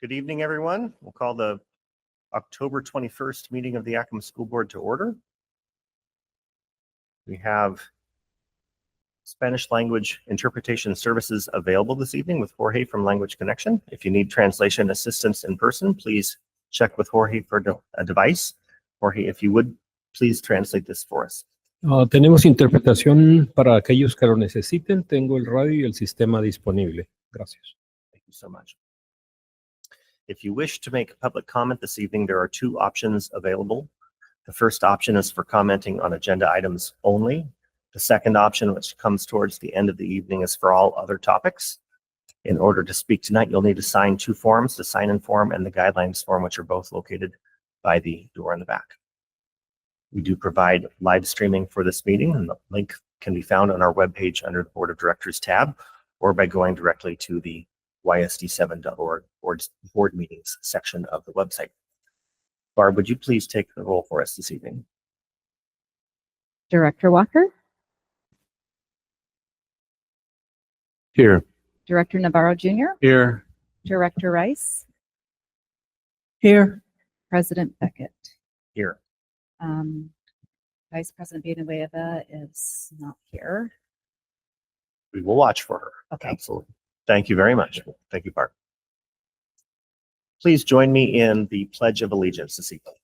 Good evening, everyone. We'll call the October 21st meeting of the Yakima School Board to order. We have Spanish language interpretation services available this evening with Jorge from Language Connection. If you need translation assistance in person, please check with Jorge for a device. Jorge, if you would, please translate this for us. Tenemos interpretación para aquellos que lo necesiten. Tengo el radio y el sistema disponible. Gracias. Thank you so much. If you wish to make public comment this evening, there are two options available. The first option is for commenting on agenda items only. The second option, which comes towards the end of the evening, is for all other topics. In order to speak tonight, you'll need to sign two forms, the sign-in form and the guidelines form, which are both located by the door in the back. We do provide live streaming for this meeting, and the link can be found on our webpage under the Board of Directors tab, or by going directly to the ysd7.org board meetings section of the website. Barb, would you please take the roll for us this evening? Director Walker, Here. Director Navarro Jr., Here. Director Rice, Here. President Beckett. Here. Vice President Villanueva is not here. We will watch for her. Okay. Absolutely. Thank you very much. Thank you, Barb. Please join me in the Pledge of Allegiance this evening.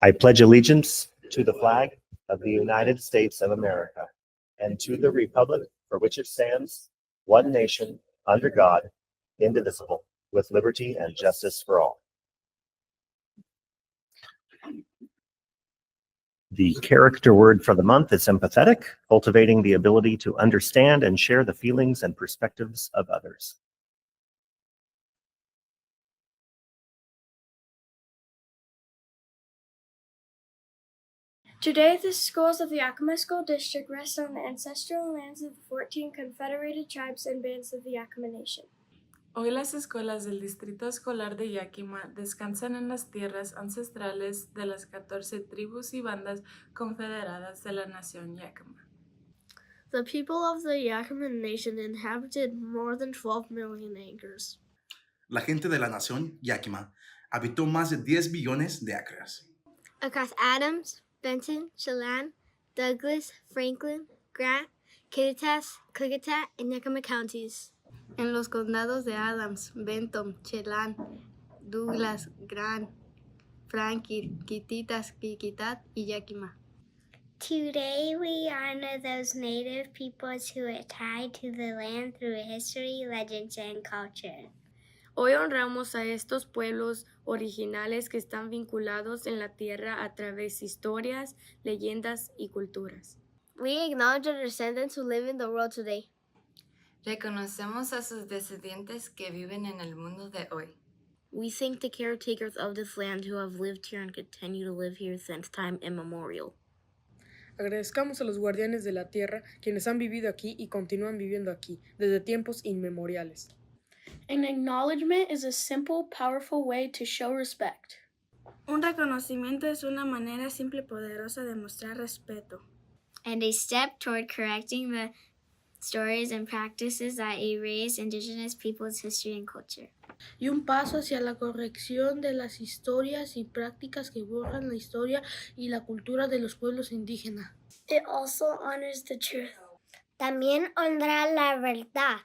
I pledge allegiance to the flag of the United States of America and to the republic for which it stands, one nation, under God, indivisible, with liberty and justice for all. The character word for the month is empathetic, cultivating the ability to understand and share the feelings and perspectives of others. Today, the schools of the Yakima School District rest on the ancestral lands of the 14 confederated tribes and bands of the Yakima Nation. Hoy las escuelas del Distrito Escolar de Yakima descansan en las tierras ancestrales de las 14 tribus y bandas confederadas de la nación Yakima. The people of the Yakima Nation inhabited more than 12 million acres. La gente de la nación Yakima habitó más de 10 billones de acres. Across Adams, Benton, Chelan, Douglas, Franklin, Grant, Kittitas, Klickitat, and Yakima counties. En los condados de Adams, Benton, Chelan, Douglas, Grant, Franklin, Kittitas, Klickitat, y Yakima. Today we honor those native peoples who are tied to the land through history, legends, and culture. Hoy honramos a estos pueblos originales que están vinculados en la tierra a través de historias, leyendas y culturas. We acknowledge the descendants who live in the world today. Reconocemos a sus descendientes que viven en el mundo de hoy. We thank the caretakers of this land who have lived here and continue to live here since time immemorial. Agradezcamos a los guardianes de la tierra quienes han vivido aquí y continúan viviendo aquí desde tiempos inmemoriales. An acknowledgement is a simple, powerful way to show respect. Un reconocimiento es una manera simple y poderosa de mostrar respeto. And a step toward correcting the stories and practices that erase indigenous peoples' history and culture. Y un paso hacia la corrección de las historias y prácticas que borran la historia y la cultura de los pueblos indígenas. It also honors the truth. También honra la verdad.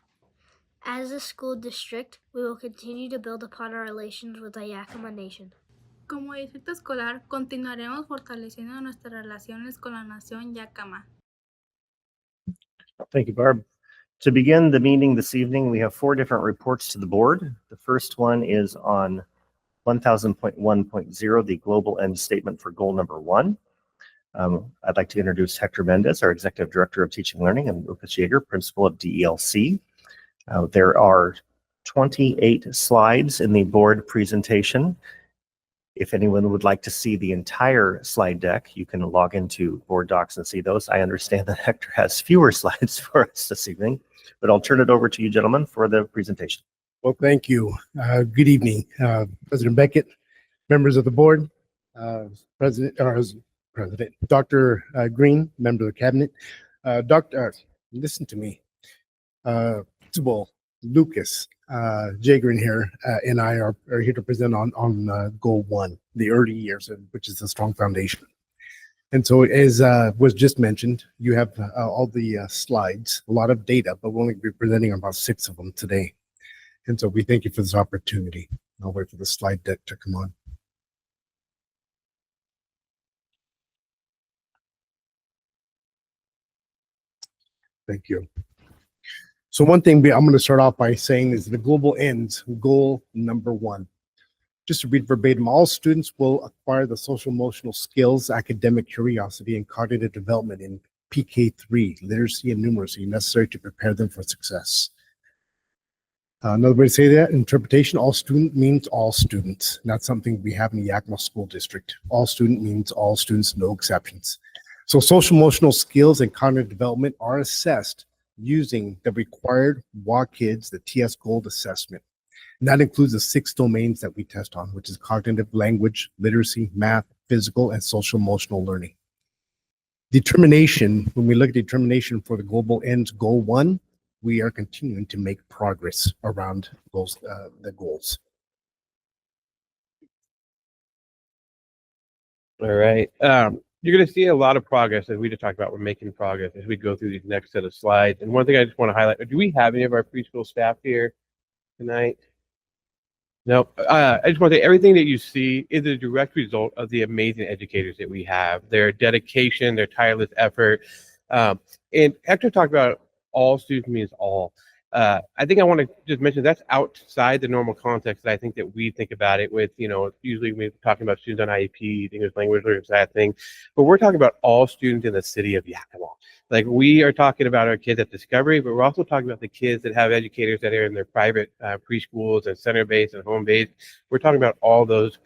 As a school district, we will continue to build upon our relations with the Yakima Nation. Como distrito escolar, continuaremos fortaleciendo nuestras relaciones con la nación Yakima. Thank you, Barb. To begin the meeting this evening, we have 4 different reports to the board. The first one is on 1000.1.0, the global end statement for goal number 1. I'd like to introduce Hector Mendez, our Executive Director of Teaching and Learning, and Lucas Yeager, Principal of DELC. There are 28 slides in the board presentation. If anyone would like to see the entire slide deck, you can log into Board Docs and see those. I understand that Hector has fewer slides for us this evening, but I'll turn it over to you, gentlemen, for the presentation. Well, thank you. Good evening, President Beckett, members of the board, President Dr. Green, member of the cabinet. Listen to me. Principal Lucas Jagrin here and I are here to present on goal 1, the early years, which is a strong foundation. And so as was just mentioned, you have all the slides, a lot of data, but we'll only be presenting about 6 of them today. And so we thank you for this opportunity. I'll wait for the slide deck to come on. Thank you. So one thing I'm going to start off by saying is the global ends, goal number 1. Just to read verbatim, all students will acquire the social emotional skills, academic curiosity, and cognitive development in PK3, literacy and numeracy, necessary to prepare them for success. Another way to say that, interpretation, all student means all students. Not something we have in the Yakima School District. All student means all students, no exceptions. So social emotional skills and cognitive development are assessed using the required WAKIDS, the TS Gold assessment. And that includes the 6 domains that we test on, which is cognitive, language, literacy, math, physical, and social emotional learning. Determination, when we look at determination for the global ends, goal 1, we are continuing to make progress around those, the goals. All right. You're going to see a lot of progress, as we just talked about. We're making progress as we go through these next set of slides. And one thing I just want to highlight, do we have any of our preschool staff here tonight? No. I just want to say everything that you see is a direct result of the amazing educators that we have, their dedication, their tireless effort. And Hector talked about all students means all. I think I want to just mention that's outside the normal context that I think that we think about it with, usually we're talking about students on IEP, English language learners, that thing, but we're talking about all students in the city of Yakima. Like, we are talking about our kids at Discovery, but we're also talking about the kids that have educators that are in their private preschools and center-based and home-based. We're talking about all those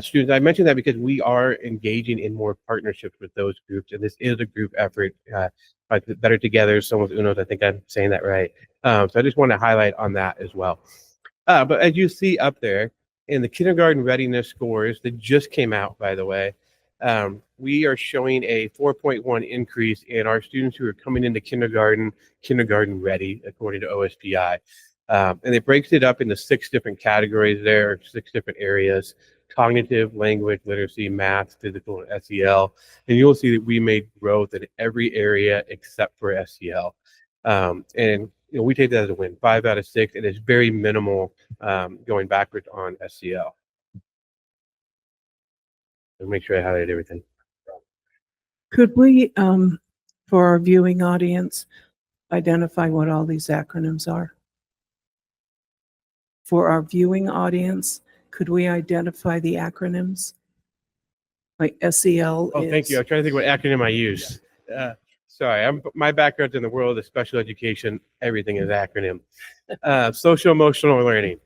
students. I mentioned that because we are engaging in more partnerships with those groups, and this is a group effort. Better together, someone with UNOS, I think I'm saying that right. So I just want to highlight on that as well. But as you see up there in the kindergarten readiness scores that just came out, by the way, we are showing a 4.1 increase in our students who are coming into kindergarten ready, according to OSPI. And it breaks it up into 6 different categories there, 6 different areas: cognitive, language, literacy, math, physical, and SEL. And you'll see that we made growth in every area except for SEL. And we take that as a win. 5 out of 6, and it's very minimal going backwards on SEL. So make sure I highlight everything. Could we, for our viewing audience, identify what all these acronyms are? For our viewing audience, could we identify the acronyms? Like SEL Oh, thank you. I'm trying to think what acronym I use. Sorry, my background's in the world of special education. Everything is acronym. Social emotional learning.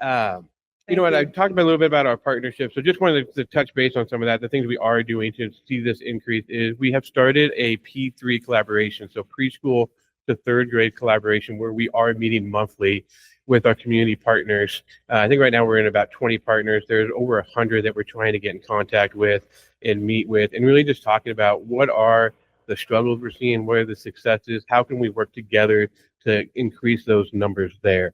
You know what? I talked about a little bit about our partnership. So just wanted to touch base on some of that. The things we are doing to see this increase is we have started a P3 collaboration. So preschool to 3rd grade collaboration, where we are meeting monthly with our community partners. I think right now we're in about 20 partners. There's over 100 that we're trying to get in contact with and meet with, and really just talking about what are the struggles we're seeing, what are the successes, how can we work together to increase those numbers there.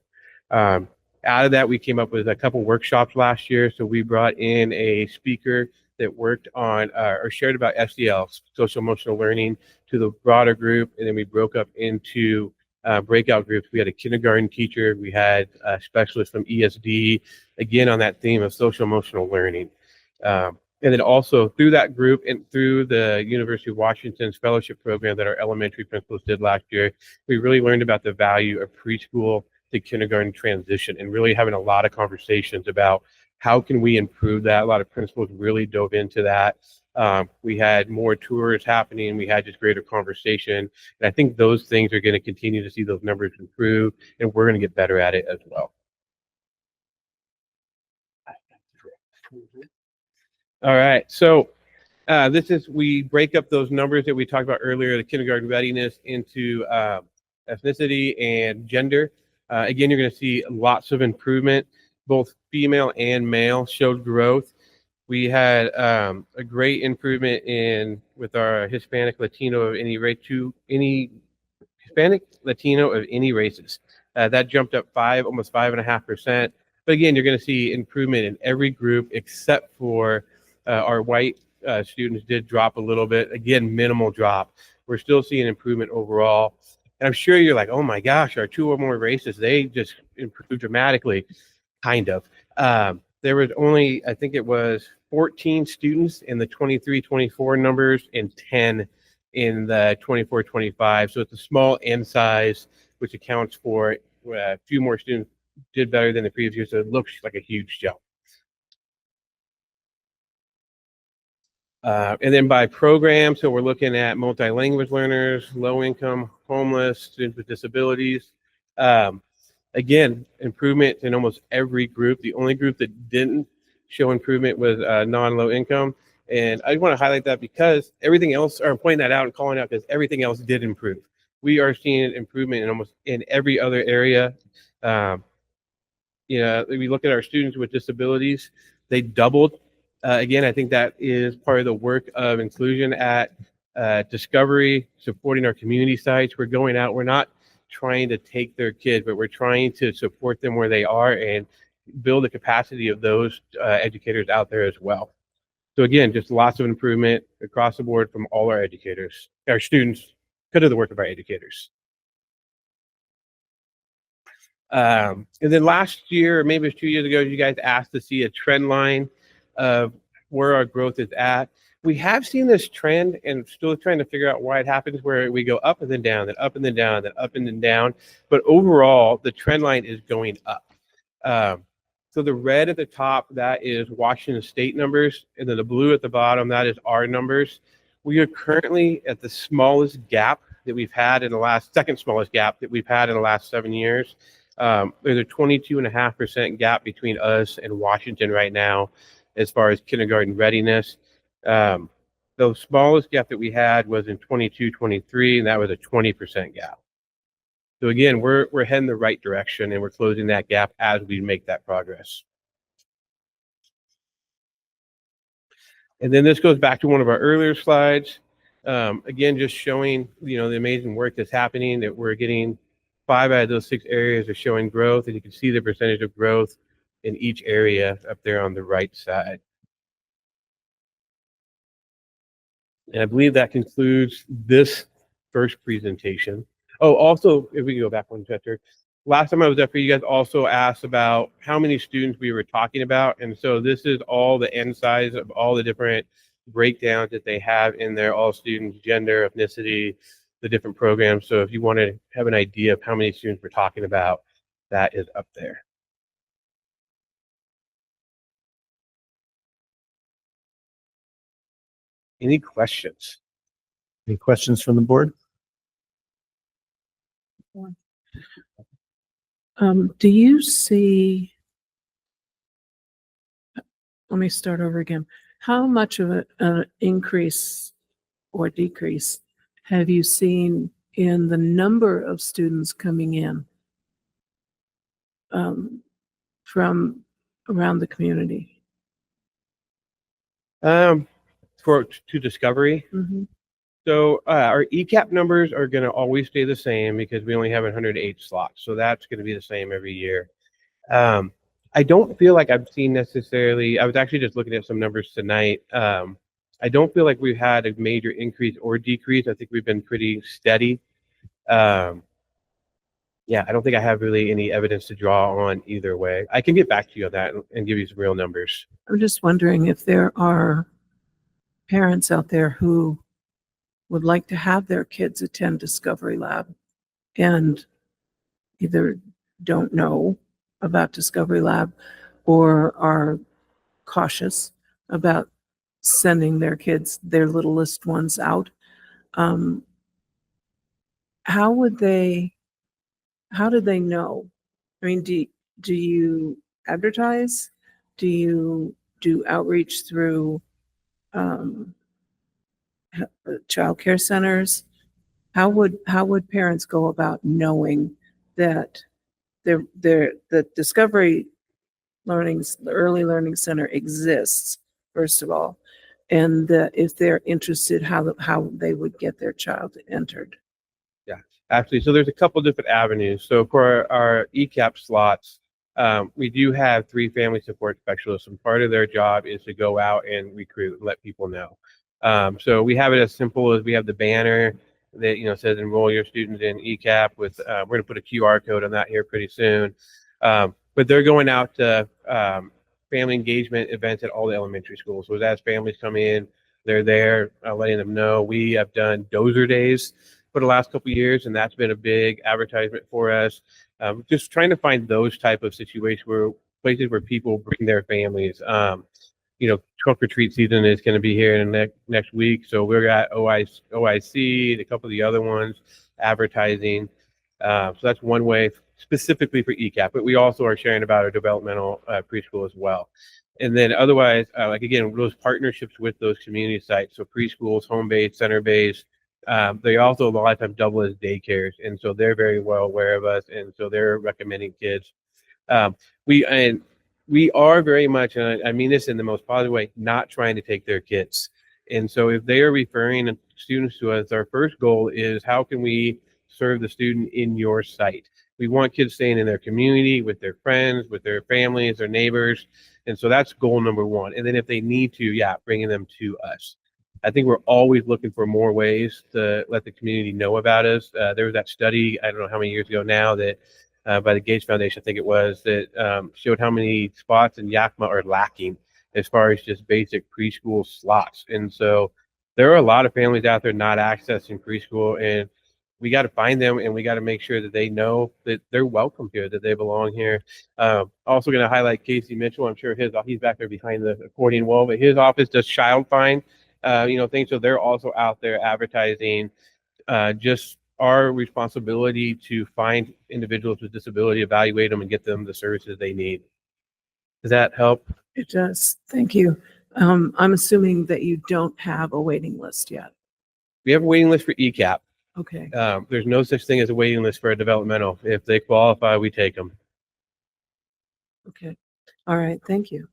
Out of that, we came up with a couple workshops last year. So we brought in a speaker that worked on or shared about SEL, social emotional learning, to the broader group, and then we broke up into breakout groups. We had a kindergarten teacher, we had a specialist from ESD, again on that theme of social emotional learning. And then also through that group and through the University of Washington's fellowship program that our elementary principals did last year, we really learned about the value of preschool to kindergarten transition, and really having a lot of conversations about how can we improve that. A lot of principals really dove into that. We had more tours happening. We had just greater conversation. And I think those things are going to continue to see those numbers improve, and we're going to get better at it as well. All right. So we break up those numbers that we talked about earlier, the kindergarten readiness, into ethnicity and gender. Again, you're going to see lots of improvement. Both female and male showed growth. We had a great improvement with our Hispanic, Latino, any Hispanic, Latino, of any races. That jumped up almost 5.5%. But again, you're going to see improvement in every group except for our white students did drop a little bit. Again, minimal drop. We're still seeing improvement overall. And I'm sure you're like, oh my gosh, our 2 or more races, they just improved dramatically. Kind of. There was only, I think it was 14 students in the 23-24 numbers and 10 in the 24-25. So it's a small N size, which accounts for a few more students did better than the previous year. So it looks like a huge jump. And then by program, so we're looking at multi-language learners, low income, homeless, students with disabilities. Again, improvement in almost every group. The only group that didn't show improvement was non-low income. And I want to highlight that because everything else, or I'm pointing that out and calling out because everything else did improve. We are seeing improvement in almost in every other area. We look at our students with disabilities, they doubled. Again, I think that is part of the work of inclusion at Discovery, supporting our community sites. We're going out, we're not trying to take their kids, but we're trying to support them where they are and build the capacity of those educators out there as well. So again, just lots of improvement across the board from all our educators, our students, because of the work of our educators. And then last year, or maybe it was 2 years ago, you guys asked to see a trend line of where our growth is at. We have seen this trend and still trying to figure out why it happens, where we go up and then down, then up and then down, then up and then down. But overall, the trend line is going up. So the red at the top, that is Washington State numbers, and then the blue at the bottom, that is our numbers. We are currently at the smallest gap that we've had in the last, second smallest gap that we've had in the last 7 years. There's a 22.5% gap between us and Washington right now as far as kindergarten readiness. The smallest gap that we had was in 22-23, and that was a 20% gap. So again, we're heading the right direction, and we're closing that gap as we make that progress. And then this goes back to one of our earlier slides. Again, just showing, the amazing work that's happening, that we're getting 5 out of those 6 areas are showing growth, and you can see the percentage of growth in each area up there on the right side. And I believe that concludes this first presentation. Oh, also, if we can go back one chapter. Last time I was up here, you guys also asked about how many students we were talking about. And so this is all the N size of all the different breakdowns that they have in there, all students, gender, ethnicity, the different programs. So if you want to have an idea of how many students we're talking about, that is up there. Any questions? Any questions from the board? Do you see, let me start over again. How much of an increase or decrease have you seen in the number of students coming in from around the community? To Discovery. Mm-hmm. So our ECAP numbers are going to always stay the same because we only have 108 slots. So that's going to be the same every year. I don't feel like I've seen necessarily, I was actually just looking at some numbers tonight. I don't feel like we've had a major increase or decrease. I think we've been pretty steady. Yeah, I don't think I have really any evidence to draw on either way. I can get back to you on that and give you some real numbers. I'm just wondering if there are parents out there who would like to have their kids attend Discovery Lab and either don't know about Discovery Lab or are cautious about sending their kids, their littlest ones, out. How do they know? I mean, do you advertise? Do you do outreach through child care centers? How would parents go about knowing that the Discovery the Early Learning Center exists, first of all, and if they're interested, how they would get their child entered? Yeah. Actually, so there's a couple different avenues. So for our ECAP slots, we do have 3 family support specialists, and part of their job is to go out and recruit and let people know. So we have it as simple as we have the banner that says enroll your students in ECAP with we're going to put a QR code on that here pretty soon. But they're going out to family engagement events at all the elementary schools. So as families come in, they're there letting them know. We have done dozer days for the last couple of years, and that's been a big advertisement for us. Just trying to find those type of situations where places where people bring their families. Trunk or treat season is going to be here in the next week, so we're at OIC, a couple of the other ones, advertising. So that's one way specifically for ECAP, but we also are sharing about our developmental preschool as well. And then otherwise, like again, those partnerships with those community sites, so preschools, home-based, center-based, they also a lot of times double as daycares, and so they're very well aware of us, and so they're recommending kids. We are very much, and I mean this in the most positive way, not trying to take their kids. And so if they are referring students to us, our first goal is how can we serve the student in your site? We want kids staying in their community, with their friends, with their families, their neighbors. And so that's goal number 1. And then if they need to, bringing them to us. I think we're always looking for more ways to let the community know about us. There was that study, I don't know how many years ago now, that by the Gates Foundation, I think it was, that showed how many spots in Yakima are lacking as far as just basic preschool slots. And so there are a lot of families out there not accessing preschool, and we got to find them, and we got to make sure that they know that they're welcome here, that they belong here. Also going to highlight Casey Mitchell. I'm sure he's back there behind the accordion wall, but his office does child find, things. So they're also out there advertising. Just our responsibility to find individuals with disability, evaluate them, and get them the services they need. Does that help? It does. Thank you. I'm assuming that you don't have a waiting list yet. We have a waiting list for ECAP. Okay. There's no such thing as a waiting list for a developmental. If they qualify, we take them. Okay. All right. Thank you.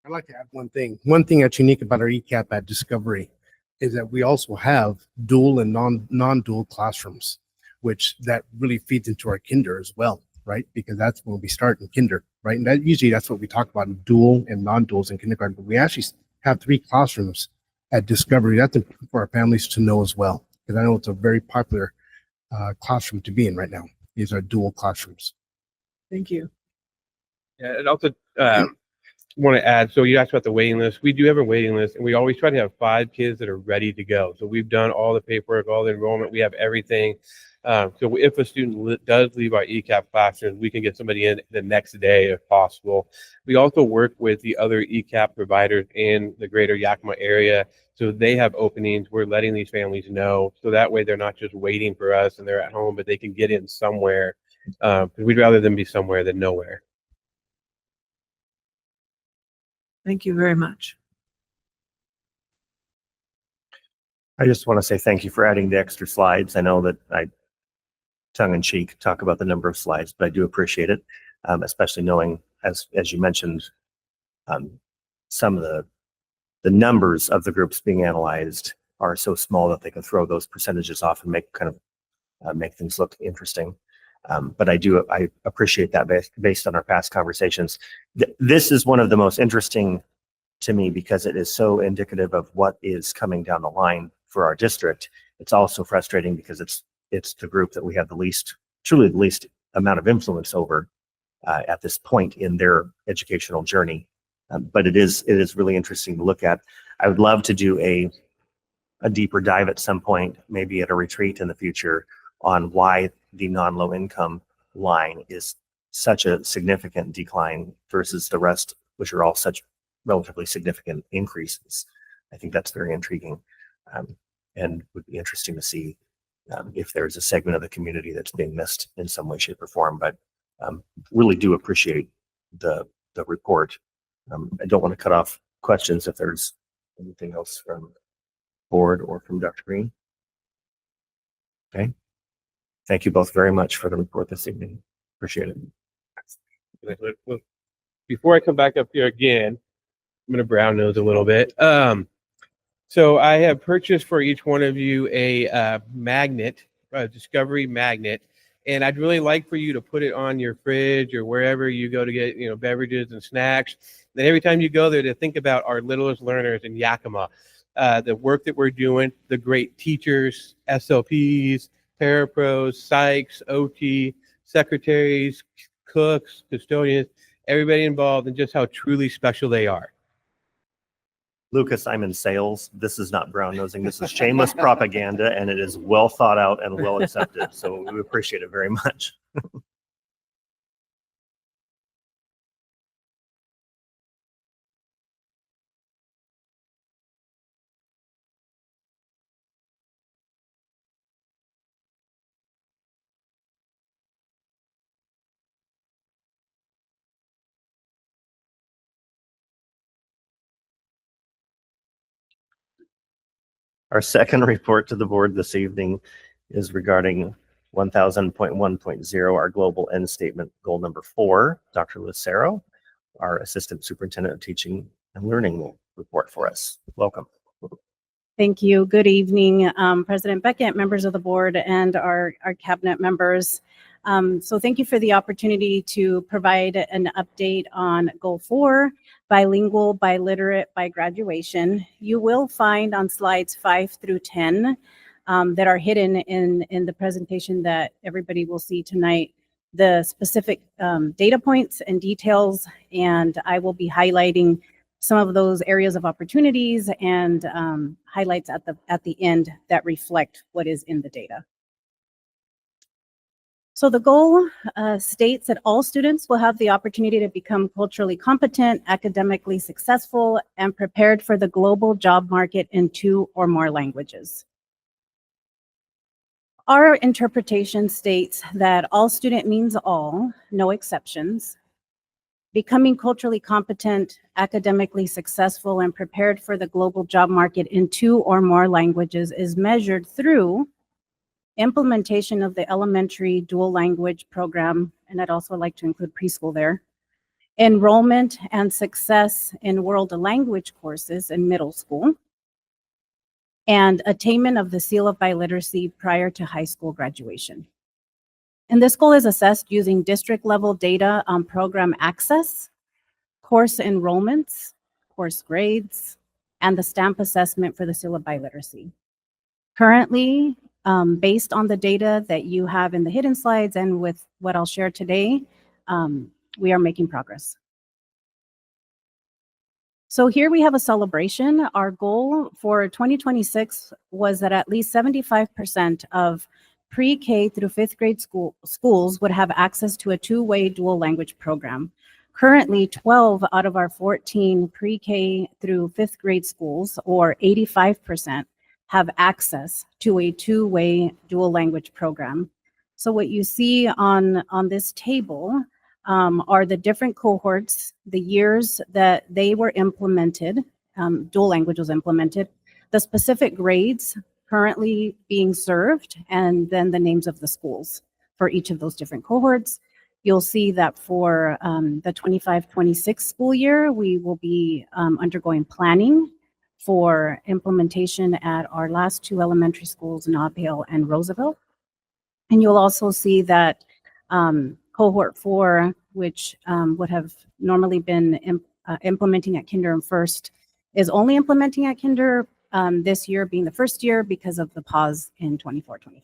I'd like to add one thing. One thing that's unique about our ECAP at Discovery is that we also have dual and non-dual classrooms, which that really feeds into our kinder as well, right? Because that's when we start in kinder, right? And that's what we talk about, dual and non-duals in kindergarten. But we actually have 3 classrooms at Discovery. That's important for our families to know as well, because I know it's a very popular classroom to be in right now. These are dual classrooms. Thank you. Yeah, and also want to add, so you asked about the waiting list. We do have a waiting list, and we always try to have 5 kids that are ready to go. So we've done all the paperwork, all the enrollment. We have everything. So if a student does leave our ECAP classroom, we can get somebody in the next day if possible. We also work with the other ECAP providers in the greater Yakima area. So they have openings. We're letting these families know. So that way they're not just waiting for us and they're at home, but they can get in somewhere. Because we'd rather them be somewhere than nowhere. Thank you very much. I just want to say thank you for adding the extra slides. I know that I tongue-in-cheek talk about the number of slides, but I do appreciate it, especially knowing, as you mentioned, some of the numbers of the groups being analyzed are so small that they can throw those percentages off and make things look interesting. But I appreciate that based on our past conversations. This is one of the most interesting to me because it is so indicative of what is coming down the line for our district. It's also frustrating because it's the group that we have truly the least amount of influence over at this point in their educational journey. But it is really interesting to look at. I would love to do a deeper dive at some point, maybe at a retreat in the future, on why the non-low income line is such a significant decline versus the rest, which are all such relatively significant increases. I think that's very intriguing, and would be interesting to see if there's a segment of the community that's being missed in some way, shape, or form. But really do appreciate the report. I don't want to cut off questions if there's anything else from board or from Dr. Green. Okay. Thank you both very much for the report this evening. Appreciate it. Before I come back up here again, I'm going to brown nose a little bit. So I have purchased for each one of you a magnet, a Discovery magnet, and I'd really like for you to put it on your fridge or wherever you go to get, beverages and snacks. Then every time you go there, to think about our littlest learners in Yakima, the work that we're doing, the great teachers, SLPs, parapros, psychs, OT, secretaries, cooks, custodians, everybody involved, and just how truly special they are. Lucas, I'm in sales. This is not brown nosing. This is shameless propaganda, and it is well thought out and well accepted. So we appreciate it very much. Our second report to the board this evening is regarding 1000.1.0, our global end statement goal number 4. Dr. Lucero, our Assistant Superintendent of Teaching and Learning, will report for us. Welcome. Thank you. Good evening, President Beckett, members of the board, and our cabinet members. So thank you for the opportunity to provide an update on Goal 4, bilingual, biliterate by graduation. You will find on slides 5 through 10 that are hidden in the presentation that everybody will see tonight, the specific data points and details, and I will be highlighting some of those areas of opportunities and highlights at the end that reflect what is in the data. So the goal states that all students will have the opportunity to become culturally competent, academically successful, and prepared for the global job market in 2 or more languages. Our interpretation states that all student means all, no exceptions. Becoming culturally competent, academically successful, and prepared for the global job market in 2 or more languages is measured through implementation of the elementary dual language program, and I'd also like to include preschool there, enrollment and success in world language courses in middle school, and attainment of the seal of biliteracy prior to high school graduation. And this goal is assessed using district level data on program access, course enrollments, course grades, and the stamp assessment for the seal of biliteracy. Currently, based on the data that you have in the hidden slides and with what I'll share today, we are making progress. So here we have a celebration. Our goal for 2026 was that at least 75% of pre-K through 5th grade schools would have access to a 2-way dual language program. Currently, 12 out of our 14 pre-K through 5th grade schools, or 85%, have access to a 2-way dual language program. So what you see on this table are the different cohorts, the years that they were implemented, dual language was implemented, the specific grades currently being served, and then the names of the schools for each of those different cohorts. You'll see that for the 25-26 school year, we will be undergoing planning for implementation at our last 2 elementary schools, Nob Hill and Roosevelt. And you'll also see that cohort 4, which would have normally been implementing at kinder and first, is only implementing at kinder this year being the first year because of the pause in 24-25.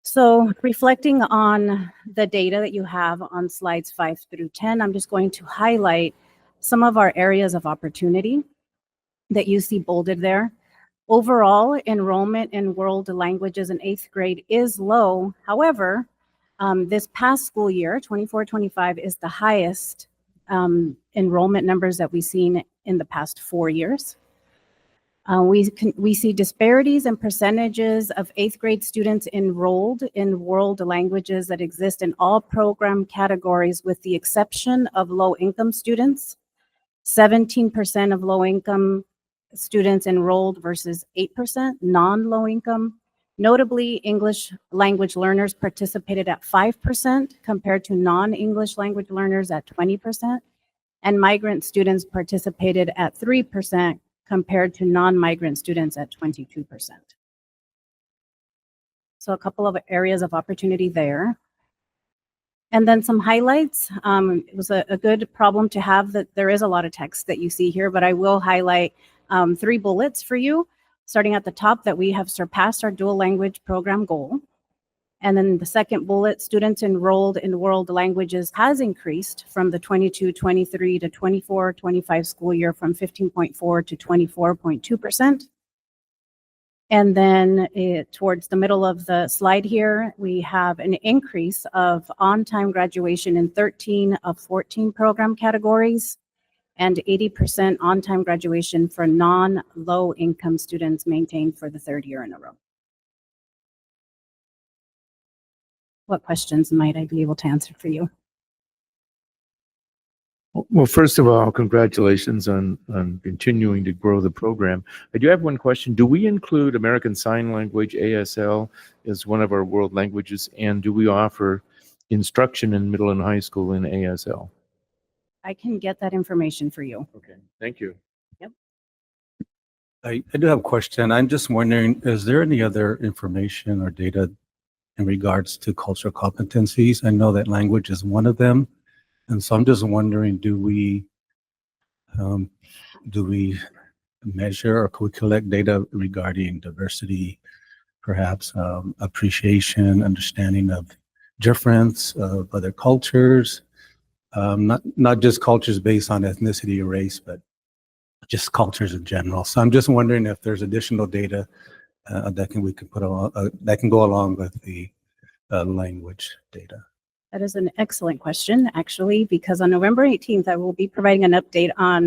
So reflecting on the data that you have on slides 5 through 10, I'm just going to highlight some of our areas of opportunity that you see bolded there. Overall, enrollment in world languages in 8th grade is low. However, this past school year, 24-25, is the highest enrollment numbers that we've seen in the past 4 years. We see disparities in percentages of 8th grade students enrolled in world languages that exist in all program categories with the exception of low-income students. 17% of low-income students enrolled versus 8% non-low income. Notably, English language learners participated at 5% compared to non-English language learners at 20%. and migrant students participated at 3% compared to non-migrant students at 22%. So a couple of areas of opportunity there. And then some highlights. It was a good problem to have that there is a lot of text that you see here, but I will highlight 3 bullets for you, starting at the top that we have surpassed our dual language program goal. And then the second bullet, students enrolled in world languages has increased from the 22-23 to 24-25 school year from 15.4 to 24.2%. And then towards the middle of the slide here, we have an increase of on-time graduation in 13 of 14 program categories and 80% on-time graduation for non-low income students maintained for the 3rd year in a row. What questions might I be able to answer for you? Well, first of all, congratulations on continuing to grow the program. I do have one question. Do we include American Sign Language, ASL, as one of our world languages? And do we offer instruction in middle and high school in ASL? I can get that information for you. Okay, thank you. Yep. I do have a question. I'm just wondering, is there any other information or data in regards to cultural competencies? I know that language is one of them. And so I'm just wondering, do we measure or could we collect data regarding diversity, perhaps appreciation, understanding of difference of other cultures, not just cultures based on ethnicity or race, but just cultures in general. So I'm just wondering if there's additional data we can put on that can go along with the language data. That is an excellent question, actually, because on November 18th, I will be providing an update on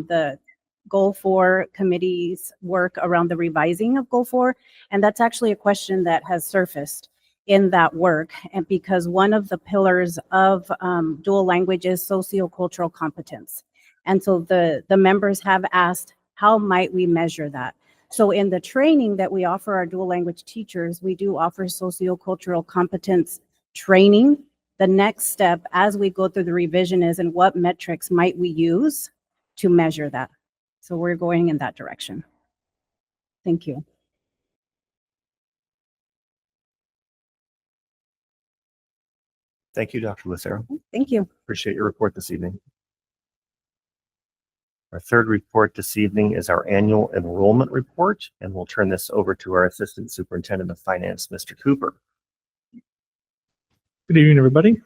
the Goal 4 committee's work around the revising of Goal 4. And that's actually a question that has surfaced in that work. And because one of the pillars of dual language is sociocultural competence. And so the members have asked, how might we measure that? So in the training that we offer our dual language teachers, we do offer sociocultural competence training. The next step as we go through the revision is, and what metrics might we use to measure that? So we're going in that direction. Thank you. Thank you, Dr. Lucero. Thank you. Appreciate your report this evening. Our third report this evening is our annual enrollment report, and we'll turn this over to our Assistant Superintendent of Finance, Mr. Cooper. Good evening, everybody.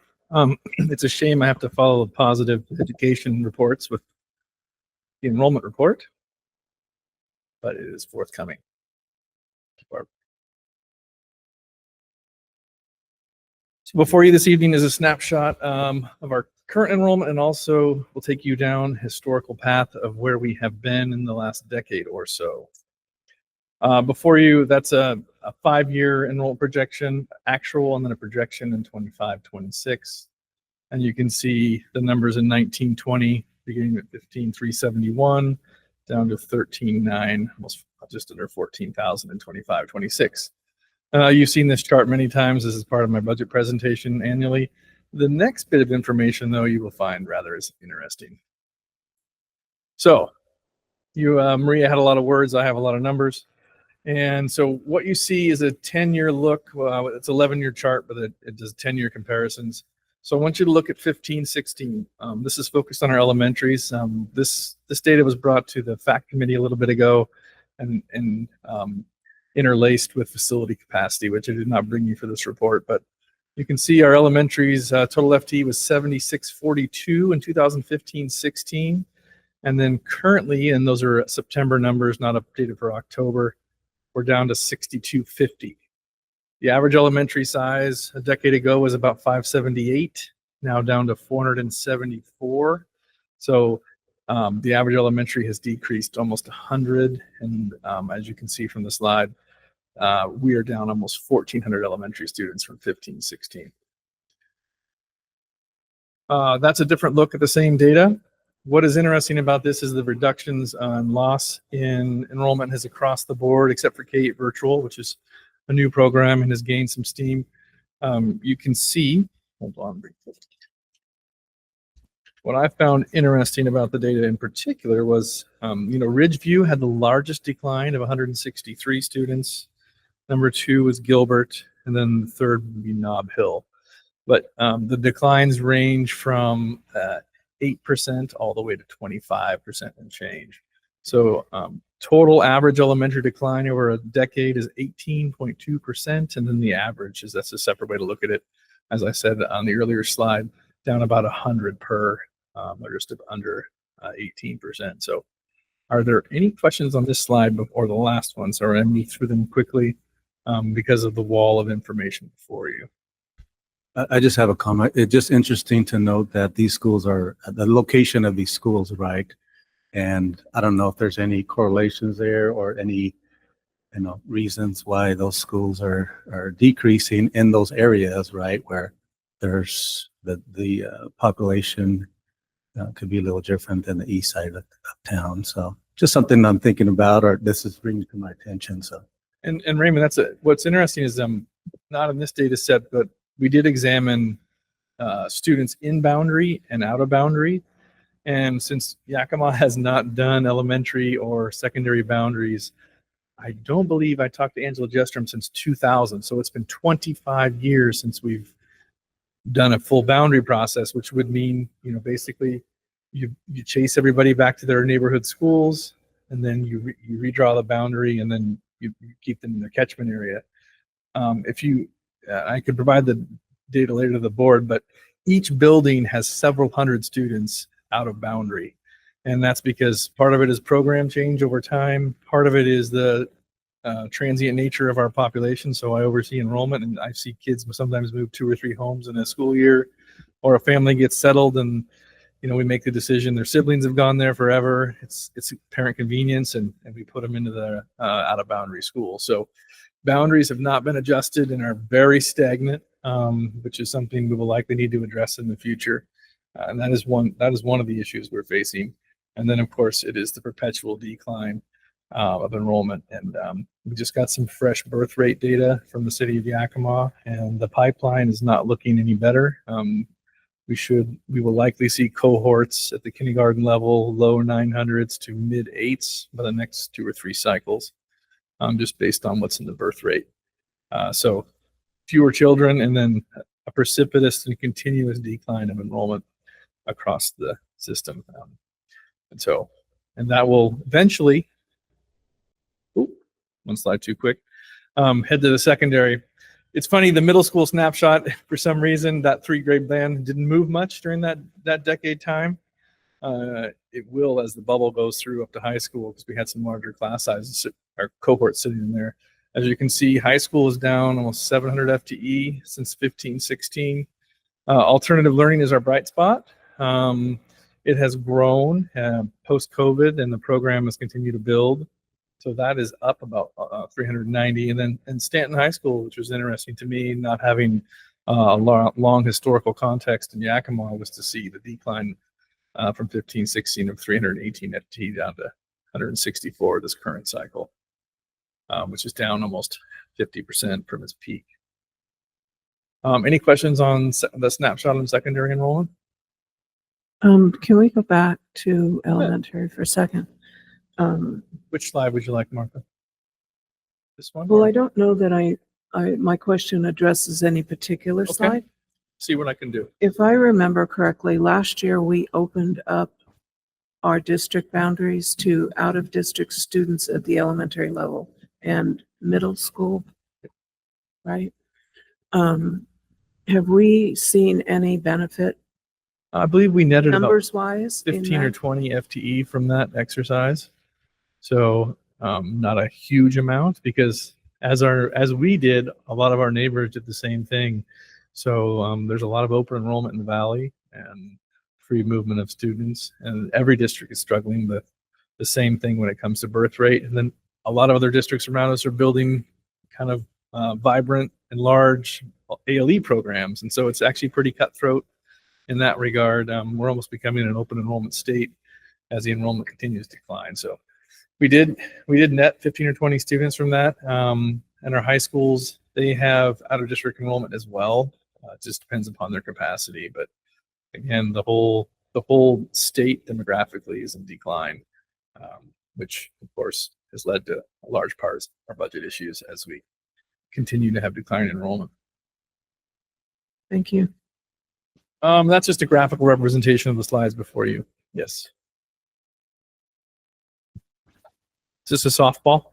It's a shame I have to follow the positive education reports with the enrollment report, but it is forthcoming. So before you this evening is a snapshot of our current enrollment, and also we'll take you down historical path of where we have been in the last decade or so. Before you, that's a 5-year enrollment projection, actual, and then a projection in 25-26. And you can see the numbers in 19-20, beginning at 15,371, down to 13,900, almost just under 14,000 in 25-26. You've seen this chart many times. This is part of my budget presentation annually. The next bit of information, though, you will find rather interesting. So, Maria had a lot of words. I have a lot of numbers. And so what you see is a 10-year look. It's an 11-year chart, but it does 10-year comparisons. So I want you to look at 15-16. This is focused on our elementaries. This data was brought to the FACT committee a little bit ago and interlaced with facility capacity, which I did not bring you for this report. But you can see our elementaries total FTE was 7642 in 2015-16. And then currently, and those are September numbers, not updated for October, we're down to 6250. The average elementary size a decade ago was about 578, now down to 474. So the average elementary has decreased almost 100. And as you can see from the slide, we are down almost 1,400 elementary students from 15-16. That's a different look at the same data. What is interesting about this is the reductions on loss in enrollment is across the board, except for K-8 Virtual, which is a new program and has gained some steam. You can see, hold on. What I found interesting about the data in particular was, Ridgeview had the largest decline of 163 students. Number 2 was Gilbert, and then the third would be Nob Hill. But the declines range from 8% all the way to 25% and change. So total average elementary decline over a decade is 18.2%, and then the average that's a separate way to look at it. As I said on the earlier slide, down about 100 per, or just under 18%. So are there any questions on this slide or the last one? So I'm me through them quickly because of the wall of information before you. I just have a comment. It's just interesting to note that these schools are the location of these schools, right? And I don't know if there's any correlations there or any, reasons why those schools are decreasing in those areas, right? Where there's the population could be a little different than the east side of town. So just something I'm thinking about, or this is bringing to my attention. So. And Raymond, what's interesting is not in this data set, but we did examine students in boundary and out of boundary. And since Yakima has not done elementary or secondary boundaries, I don't believe I talked to Angela Jestrom since 2000. So it's been 25 years since we've done a full boundary process, which would mean, basically you chase everybody back to their neighborhood schools, and then you redraw the boundary, and then you keep them in their catchment area. I could provide the data later to the board, but each building has several hundred students out of boundary. And that's because part of it is program change over time. Part of it is the transient nature of our population. So I oversee enrollment, and I see kids sometimes move 2 or 3 homes in a school year, or a family gets settled and, we make the decision their siblings have gone there forever. It's parent convenience, and we put them into the out of boundary school. So boundaries have not been adjusted and are very stagnant, which is something we will likely need to address in the future. And that is one of the issues we're facing. And then, of course, it is the perpetual decline of enrollment. And we just got some fresh birth rate data from the city of Yakima, and the pipeline is not looking any better. We will likely see cohorts at the kindergarten level, low 900s to mid 8s by the next 2 or 3 cycles, just based on what's in the birth rate. So fewer children, and then a precipitous and continuous decline of enrollment across the system. And that will eventually, one slide too quick, head to the secondary. It's funny, the middle school snapshot, for some reason, that 3 grade band didn't move much during that decade time. It will as the bubble goes through up to high school, because we had some larger class sizes, our cohort sitting in there. As you can see, high school is down almost 700 FTE since 15-16. Alternative learning is our bright spot. It has grown post-COVID, and the program has continued to build. So that is up about 390. And then in Stanton High School, which was interesting to me, not having a long historical context in Yakima, was to see the decline from 15-16 of 318 FTE down to 164 this current cycle, which is down almost 50% from its peak. Any questions on the snapshot on secondary enrollment? Can we go back to elementary for a second? Which slide would you like, Martha? This one? Well, I don't know that my question addresses any particular slide. See what I can do. If I remember correctly, last year we opened up our district boundaries to out-of-district students at the elementary level and middle school, right? Have we seen any benefit? I believe we netted numbers about wise 15 or 20 FTE from that exercise. So not a huge amount, because as we did, a lot of our neighbors did the same thing. So there's a lot of open enrollment in the valley and free movement of students, and every district is struggling with the same thing when it comes to birth rate. And then a lot of other districts around us are building kind of vibrant and large ALE programs. And so it's actually pretty cutthroat in that regard. We're almost becoming an open enrollment state as the enrollment continues to decline. So we did net 15 or 20 students from that. And our high schools, they have out of district enrollment as well. It just depends upon their capacity. But again, the whole the whole state demographically is in decline, which of course has led to a large part of our budget issues as we continue to have declining enrollment. Thank you. That's just a graphical representation of the slides before you. Yes. Is this a softball?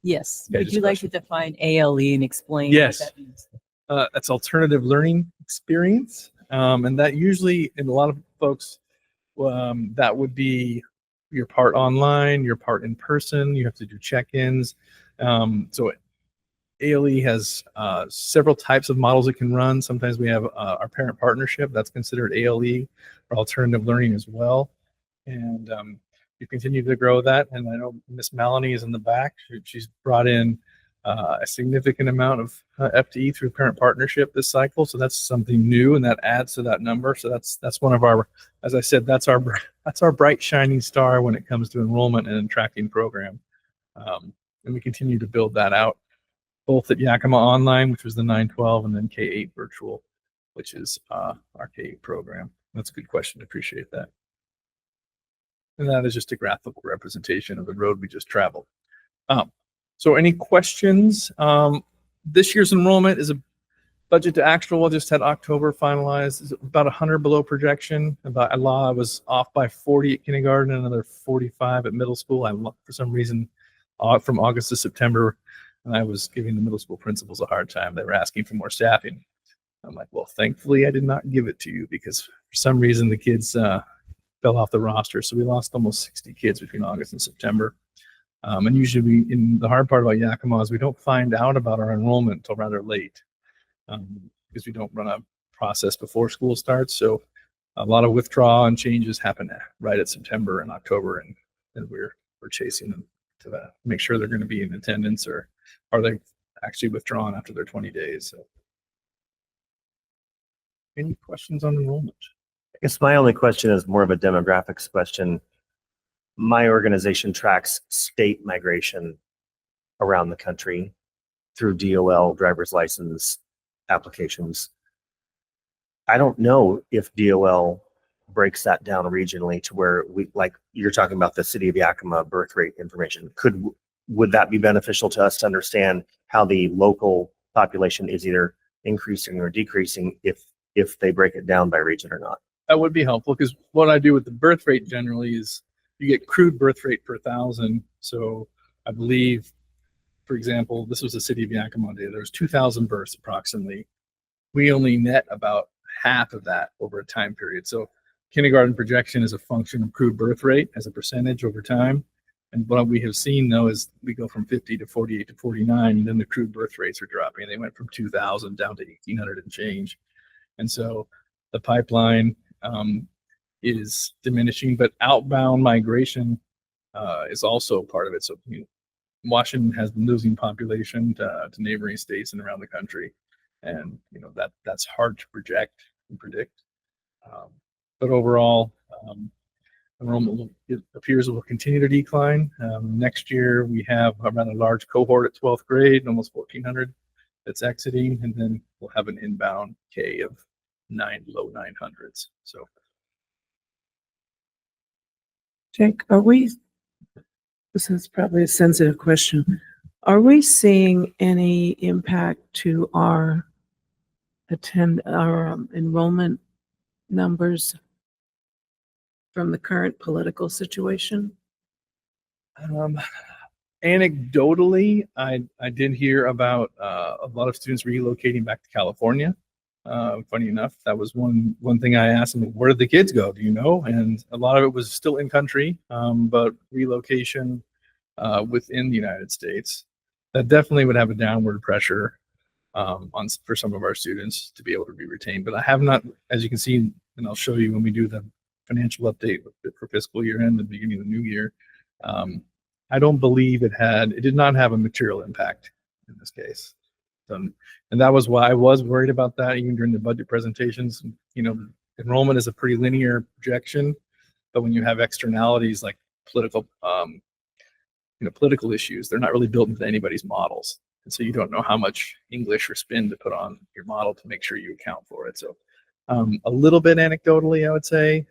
Yes. Okay, Would just you like to define ALE and explain Yes. what that means? That's alternative learning experience. And that usually, in a lot of folks, that would be your part online, your part in person. You have to do check-ins. So ALE has several types of models it can run. Sometimes we have our parent partnership. That's considered ALE or alternative learning as well. And you continue to grow that. And I know Miss Melanie is in the back. She's brought in a significant amount of FTE through parent partnership this cycle. So that's something new, and that adds to that number. So that's one of our, as I said, that's our bright shining star when it comes to enrollment and tracking program. And we continue to build that out, both at Yakima Online, which was the 912, and then K-8 Virtual, which is our K-8 program. That's a good question. Appreciate that. And that is just a graphical representation of the road we just traveled. So any questions? This year's enrollment is a budget to actual. Just had October finalized. Is about 100 below projection. About I was off by 40 at kindergarten and another 45 at middle school. For some reason, from August to September, and I was giving the middle school principals a hard time. They were asking for more staffing. I'm like, well, thankfully I did not give it to you, because for some reason the kids fell off the roster. So we lost almost 60 kids between August and September. And usually the hard part about Yakima is we don't find out about our enrollment until rather late, because we don't run a process before school starts. So a lot of withdrawal and changes happen right at September and October, and we're chasing them to make sure they're going to be in attendance, or are they actually withdrawn after their 20 days. So. Any questions on enrollment? I guess my only question is more of a demographics question. My organization tracks state migration around the country through DOL driver's license applications. I don't know if DOL breaks that down regionally to where we, like you're talking about the city of Yakima birth rate information. Would that be beneficial to us to understand how the local population is either increasing or decreasing if they break it down by region or not? That would be helpful, because what I do with the birth rate generally is you get crude birth rate per 1,000. So I believe, for example, this was the city of Yakima data. There was 2,000 births approximately. We only net about half of that over a time period. So kindergarten projection is a function of crude birth rate as a percentage over time. And what we have seen, though, is we go from 50 to 48 to 49, and then the crude birth rates are dropping. They went from 2,000 down to 1,800 and change. And so the pipeline is diminishing, but outbound migration is also part of it. So Washington has been losing population to neighboring states and around the country, and that's hard to project and predict. But overall, enrollment it appears will continue to decline. Next year we have a rather large cohort at 12th grade, almost 1,400 that's exiting, and then we'll have an inbound K of low 900s. So. Jake, this is probably a sensitive question. Are we seeing any impact to our enrollment numbers from the current political situation? Anecdotally, I did hear about a lot of students relocating back to California. Funny enough, that was one thing I asked them, where did the kids go? Do you know? And a lot of it was still in country, but relocation within the United States, that definitely would have a downward pressure for some of our students to be able to be retained. But I have not, as you can see, and I'll show you when we do the financial update for fiscal year end, the beginning of the new year, I don't believe it did not have a material impact in this case. And that was why I was worried about that even during the budget presentations. Enrollment is a pretty linear projection, but when you have externalities like political issues, they're not really built into anybody's models. And so you don't know how much English or spin to put on your model to make sure you account for it. So a little bit anecdotally, I would say,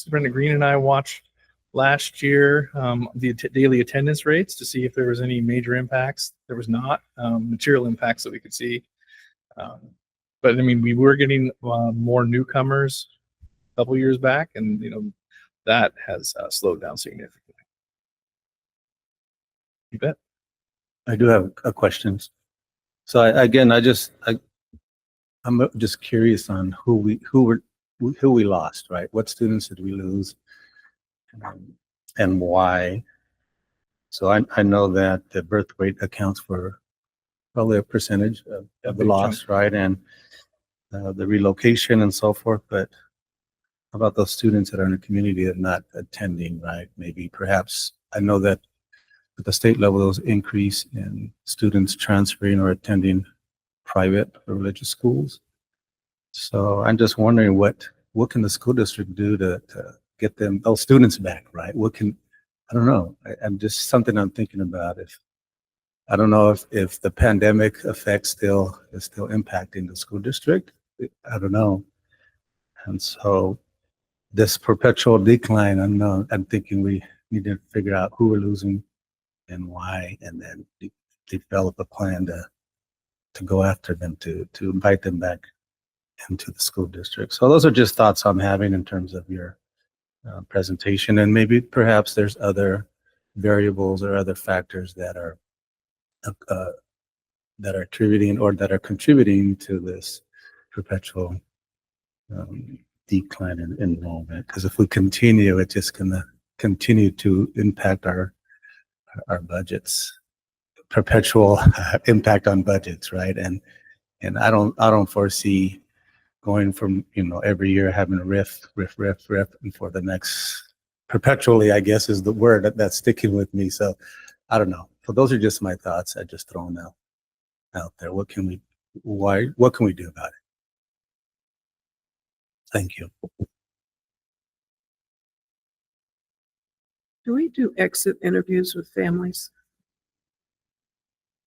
Superintendent Green and I watched last year the daily attendance rates to see if there was any major impacts. There was not material impacts that we could see. But I mean, we were getting more newcomers a couple years back, and that has slowed down significantly. You bet. I do have a questions. So I'm just curious on who we lost, right? What students did we lose, and why? So I know that the birth rate accounts for probably a percentage of the loss, right? And the relocation and so forth. But how about those students that are in the community that are not attending, right? Maybe perhaps I know that at the state level, there was increase in students transferring or attending private or religious schools. So I'm just wondering what can the school district do to get those students back, right? I don't know. I'm just something I'm thinking about. I don't know if the pandemic effect is still impacting the school district. I don't know. And so this perpetual decline, I'm thinking we need to figure out who we're losing and why, and then develop a plan to go after them, to invite them back into the school district. So those are just thoughts I'm having in terms of your presentation, and maybe perhaps there's other variables or other factors that are attributing or that are contributing to this perpetual decline in enrollment. Because if we continue, it's just going to continue to impact our budgets, perpetual impact on budgets, right? And I don't foresee going from every year having a riff, and for the next perpetually, I guess is the word that's sticking with me. So I don't know. So those are just my thoughts. I just thrown out there. What can we do about it? Thank you. Do we do exit interviews with families?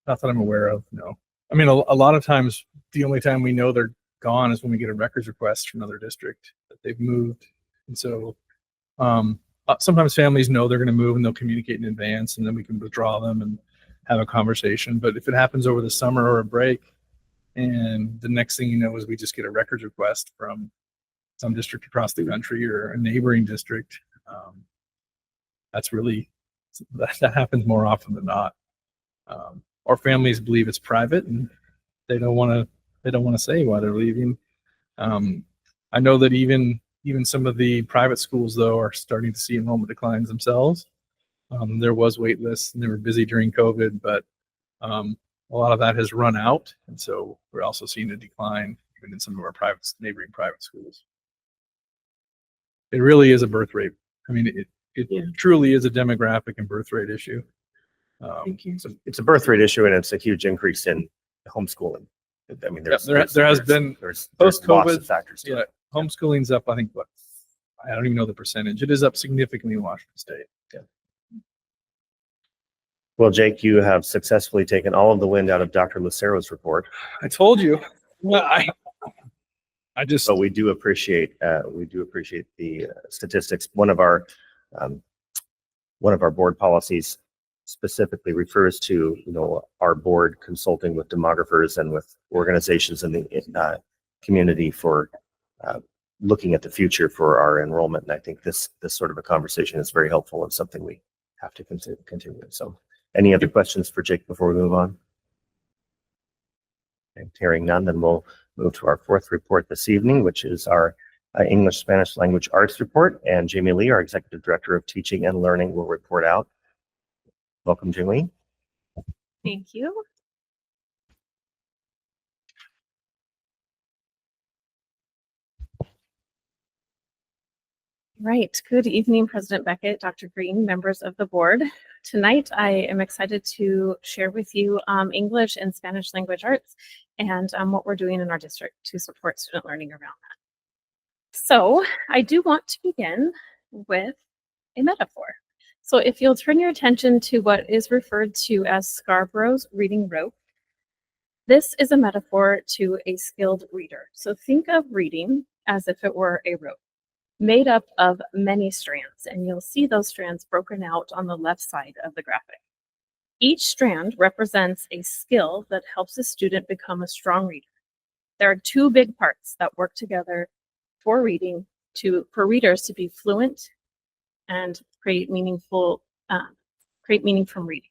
Not that I'm aware of, no. I mean, a lot of times, the only time we know they're gone is when we get a records request from another district that they've moved. And so sometimes families know they're going to move and they'll communicate in advance, and then we can withdraw them and have a conversation. But if it happens over the summer or a break, and the next thing you know is we just get a records request from some district across the country or a neighboring district, that happens more often than not. Our families believe it's private, and they don't want to say why they're leaving. I know that even some of the private schools, though, are starting to see enrollment declines themselves. There was wait lists, and they were busy during COVID, but a lot of that has run out, and so we're also seeing a decline even in some of our neighboring private schools. It really is a birth rate. I mean, it truly is a demographic and birth rate issue. Thank you. It's a birth rate issue, and it's a huge increase in homeschooling. I mean, there's post-COVID lots of factors. Yeah, homeschooling's up. I think I don't even know the percentage. It is up significantly in Washington State. Yeah. Well, Jake, you have successfully taken all of the wind out of Dr. Lucero's report. I told you. Well, But we do appreciate the statistics. One of our board policies specifically refers to our board consulting with demographers and with organizations in the community for looking at the future for our enrollment. And I think this sort of a conversation is very helpful and something we have to continue. So, any other questions for Jake before we move on? Okay, hearing none, then we'll move to our fourth report this evening, which is our English Spanish language arts report. And Jamie Lee, our Executive Director of Teaching and Learning, will report out. Welcome, Jamie. Thank you. Right. Good evening, President Beckett, Dr. Green, members of the board. Tonight, I am excited to share with you English and Spanish language arts and what we're doing in our district to support student learning around that. So I do want to begin with a metaphor. So if you'll turn your attention to what is referred to as Scarborough's reading rope, this is a metaphor to a skilled reader. So think of reading as if it were a rope. made up of many strands, and you'll see those strands broken out on the left side of the graphic. Each strand represents a skill that helps a student become a strong reader. There are two big parts that work together for reading for readers to be fluent and create meaning from reading.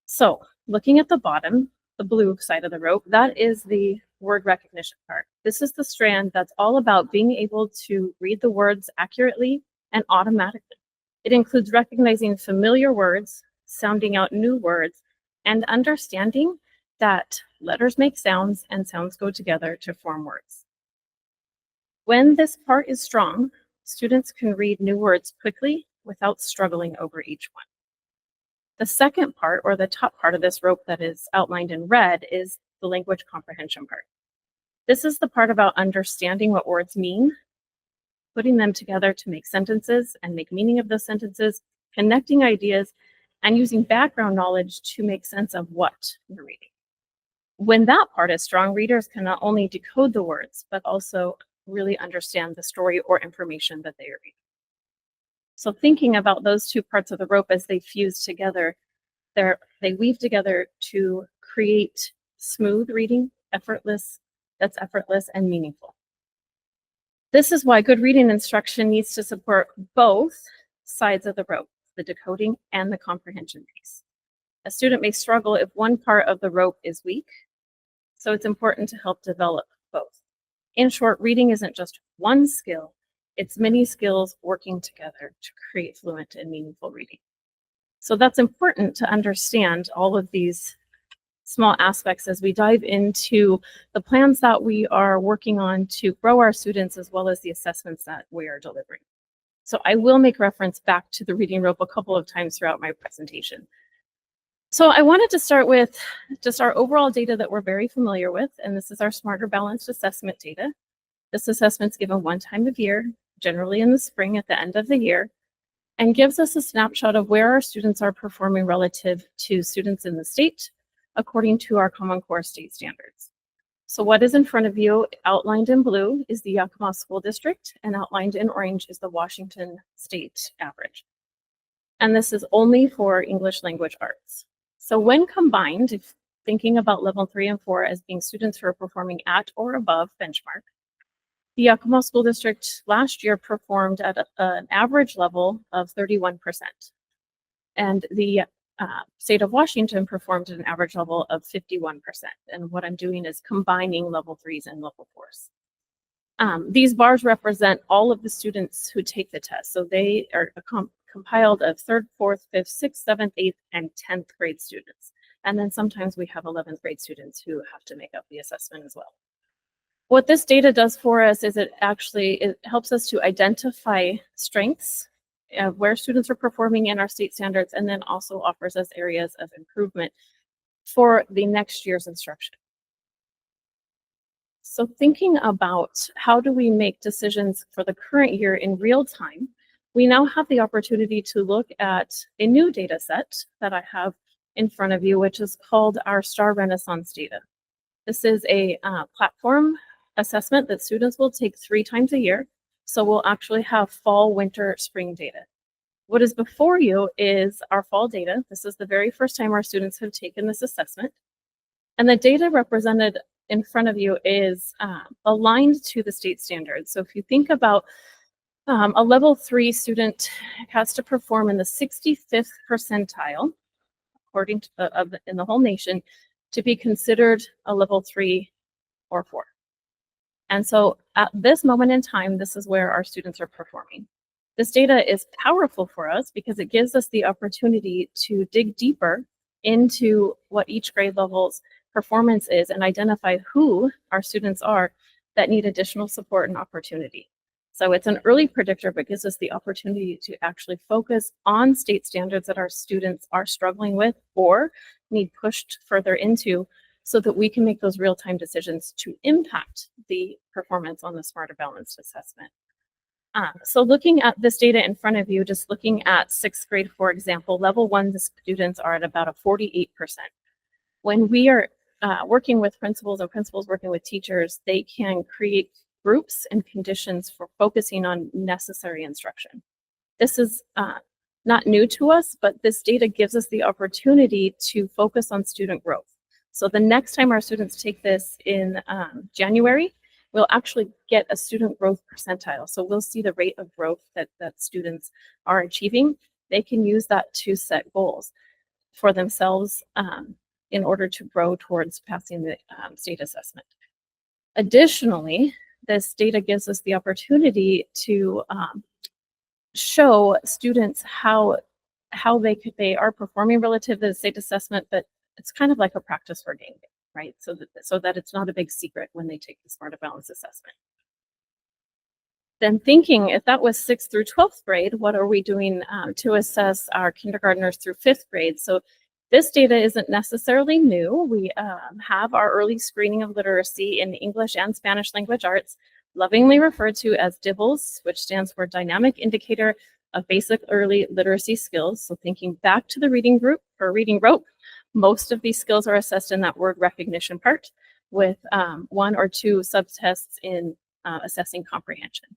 So looking at the bottom, the blue side of the rope, that is the word recognition part. This is the strand that's all about being able to read the words accurately and automatically. It includes recognizing familiar words, sounding out new words, and understanding that letters make sounds and sounds go together to form words. When this part is strong, students can read new words quickly without struggling over each one. The second part, or the top part of this rope that is outlined in red, is the language comprehension part. This is the part about understanding what words mean, putting them together to make sentences and make meaning of those sentences, connecting ideas, and using background knowledge to make sense of what you're reading. When that part is strong, readers can not only decode the words, but also really understand the story or information that they are reading. So thinking about those two parts of the rope as they fuse together, they weave together to create smooth reading, effortless and meaningful. This is why good reading instruction needs to support both sides of the rope, the decoding and the comprehension piece. A student may struggle if one part of the rope is weak, so it's important to help develop both. In short, reading isn't just one skill, it's many skills working together to create fluent and meaningful reading. So that's important to understand all of these small aspects as we dive into the plans that we are working on to grow our students, as well as the assessments that we are delivering. So I will make reference back to the reading rope a couple of times throughout my presentation. So I wanted to start with just our overall data that we're very familiar with, and this is our Smarter Balanced Assessment data. This assessment's given one time of year, generally in the spring at the end of the year, and gives us a snapshot of where our students are performing relative to students in the state, according to our Common Core state standards. So what is in front of you, outlined in blue, is the Yakima School District, and outlined in orange is the Washington State average. And this is only for English language arts. So when combined, if thinking about level 3 and 4 as being students who are performing at or above benchmark, the Yakima School District last year performed at an average level of 31%. And the state of Washington performed at an average level of 51%. And what I'm doing is combining level 3s and level 4s. These bars represent all of the students who take the test. So they are compiled of 3rd, 4th, 5th, 6th, 7th, 8th, and 10th grade students. And then sometimes we have 11th grade students who have to make up the assessment as well. What this data does for us is it helps us to identify strengths of where students are performing in our state standards, and then also offers us areas of improvement for the next year's instruction. So thinking about how do we make decisions for the current year in real time, we now have the opportunity to look at a new data set that I have in front of you, which is called our Star Renaissance data. This is a platform assessment that students will take 3 times a year. So we'll actually have fall, winter, spring data. What is before you is our fall data. This is the very first time our students have taken this assessment. And the data represented in front of you is aligned to the state standards. So if you think about a level 3 student has to perform in the 65th percentile, according to in the whole nation, to be considered a level 3 or 4. And so at this moment in time, this is where our students are performing. This data is powerful for us because it gives us the opportunity to dig deeper into what each grade level's performance is and identify who our students are that need additional support and opportunity. So it's an early predictor, but gives us the opportunity to actually focus on state standards that our students are struggling with or need pushed further into, so that we can make those real-time decisions to impact the performance on the Smarter Balanced Assessment. So looking at this data in front of you, just looking at 6th grade, for example, level 1, the students are at about a 48%. When we are working with principals or principals working with teachers, they can create groups and conditions for focusing on necessary instruction. This is not new to us, but this data gives us the opportunity to focus on student growth. So the next time our students take this in January, we'll actually get a student growth percentile. So we'll see the rate of growth that students are achieving. They can use that to set goals for themselves in order to grow towards passing the state assessment. Additionally, this data gives us the opportunity to show students how they are performing relative to the state assessment, but it's kind of like a practice for game day, right? So that it's not a big secret when they take the Smarter Balance assessment. Then thinking, if that was 6th through 12th grade, what are we doing to assess our kindergartners through 5th grade? So this data isn't necessarily new. We have our early screening of literacy in English and Spanish language arts, lovingly referred to as DIBELS, which stands for Dynamic Indicator of Basic Early Literacy Skills. So thinking back to the reading group or reading rope, most of these skills are assessed in that word recognition part with 1 or 2 subtests in assessing comprehension.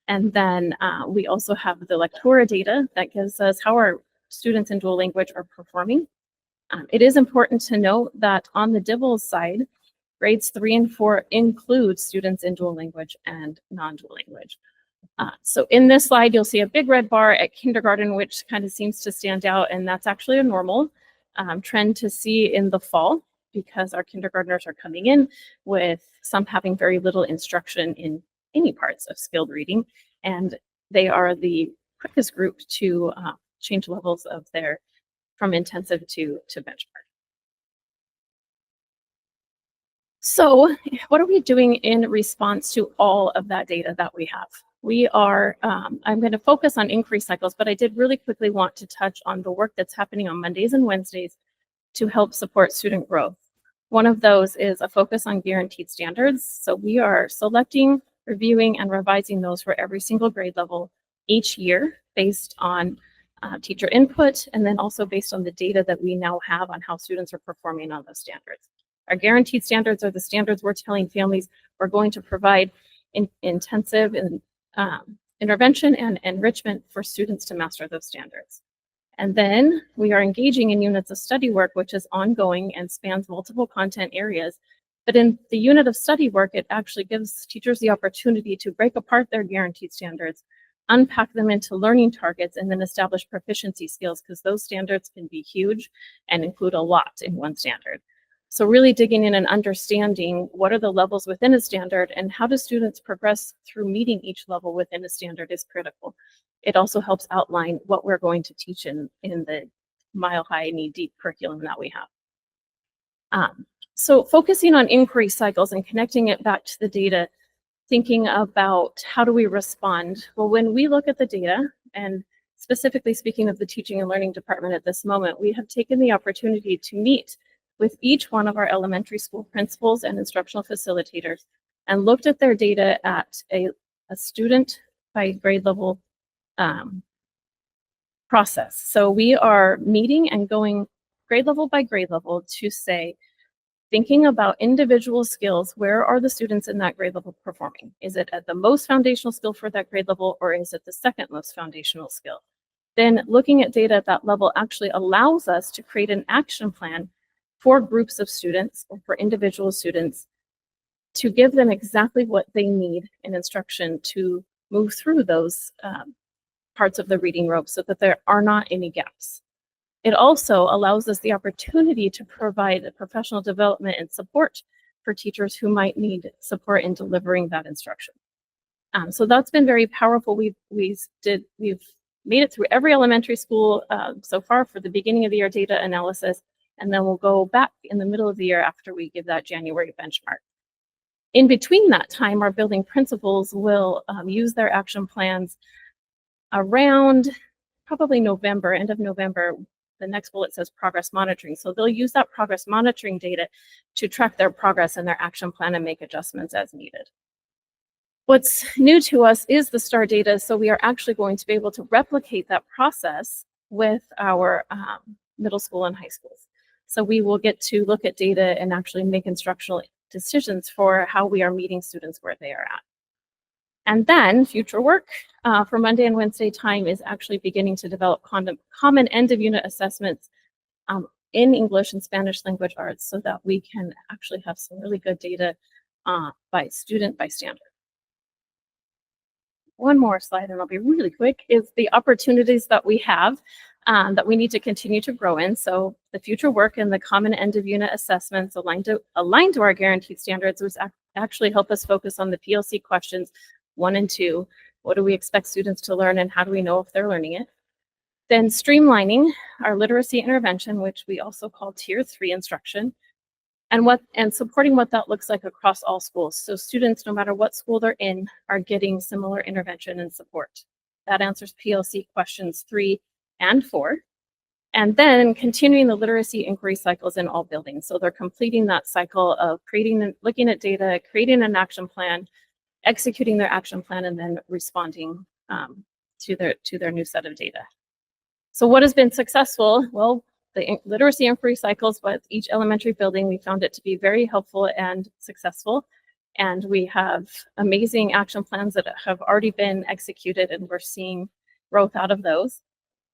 And then we also have the Lectura data that gives us how our students in dual language are performing. It is important to note that on the DIBELS side, grades 3 and 4 include students in dual language and non-dual language. So in this slide, you'll see a big red bar at kindergarten, which kind of seems to stand out, and that's actually a normal trend to see in the fall because our kindergartners are coming in with some having very little instruction in any parts of skilled reading, and they are the quickest group to change levels of their from intensive to benchmark. So what are we doing in response to all of that data that we have? We are, I'm going to focus on increase cycles, but I did really quickly want to touch on the work that's happening on Mondays and Wednesdays to help support student growth. One of those is a focus on guaranteed standards. So we are selecting, reviewing, and revising those for every single grade level each year based on teacher input, and then also based on the data that we now have on how students are performing on those standards. Our guaranteed standards are the standards we're telling families we're going to provide intensive intervention and enrichment for students to master those standards. And then we are engaging in units of study work, which is ongoing and spans multiple content areas. But in the unit of study work, it actually gives teachers the opportunity to break apart their guaranteed standards, unpack them into learning targets, and then establish proficiency skills, because those standards can be huge and include a lot in one standard. So really digging in and understanding what are the levels within a standard and how do students progress through meeting each level within a standard is critical. It also helps outline what we're going to teach in the mile-high, knee-deep curriculum that we have. So focusing on inquiry cycles and connecting it back to the data, thinking about how do we respond? Well, when we look at the data, and specifically speaking of the teaching and learning department at this moment, we have taken the opportunity to meet with each one of our elementary school principals and instructional facilitators and looked at their data at a student by grade level process. So we are meeting and going grade level by grade level to say, thinking about individual skills, where are the students in that grade level performing? Is it at the most foundational skill for that grade level, or is it the second most foundational skill? Then looking at data at that level actually allows us to create an action plan for groups of students or for individual students to give them exactly what they need in instruction to move through those parts of the reading rope so that there are not any gaps. It also allows us the opportunity to provide professional development and support for teachers who might need support in delivering that instruction. So that's been very powerful. We've made it through every elementary school so far for the beginning of the year data analysis, and then we'll go back in the middle of the year after we give that January benchmark. In between that time, our building principals will use their action plans around probably November, end of November. The next bullet says progress monitoring. So they'll use that progress monitoring data to track their progress and their action plan and make adjustments as needed. What's new to us is the STAR data. So we are actually going to be able to replicate that process with our middle school and high schools. So we will get to look at data and actually make instructional decisions for how we are meeting students where they are at. And then future work for Monday and Wednesday time is actually beginning to develop common end of unit assessments in English and Spanish language arts so that we can actually have some really good data by student by standard. One more slide and I'll be really quick, is the opportunities that we have that we need to continue to grow in. So the future work and the common end of unit assessments aligned to our guaranteed standards was actually help us focus on the PLC questions 1 and 2. What do we expect students to learn and how do we know if they're learning it? Then streamlining our literacy intervention, which we also call Tier 3 instruction, and supporting what that looks like across all schools. So students, no matter what school they're in, are getting similar intervention and support. That answers PLC questions 3 and 4. And then continuing the literacy inquiry cycles in all buildings. So they're completing that cycle of looking at data, creating an action plan, executing their action plan, and then responding to their new set of data. So what has been successful? Well, the literacy inquiry cycles with each elementary building, we found it to be very helpful and successful. And we have amazing action plans that have already been executed, and we're seeing growth out of those.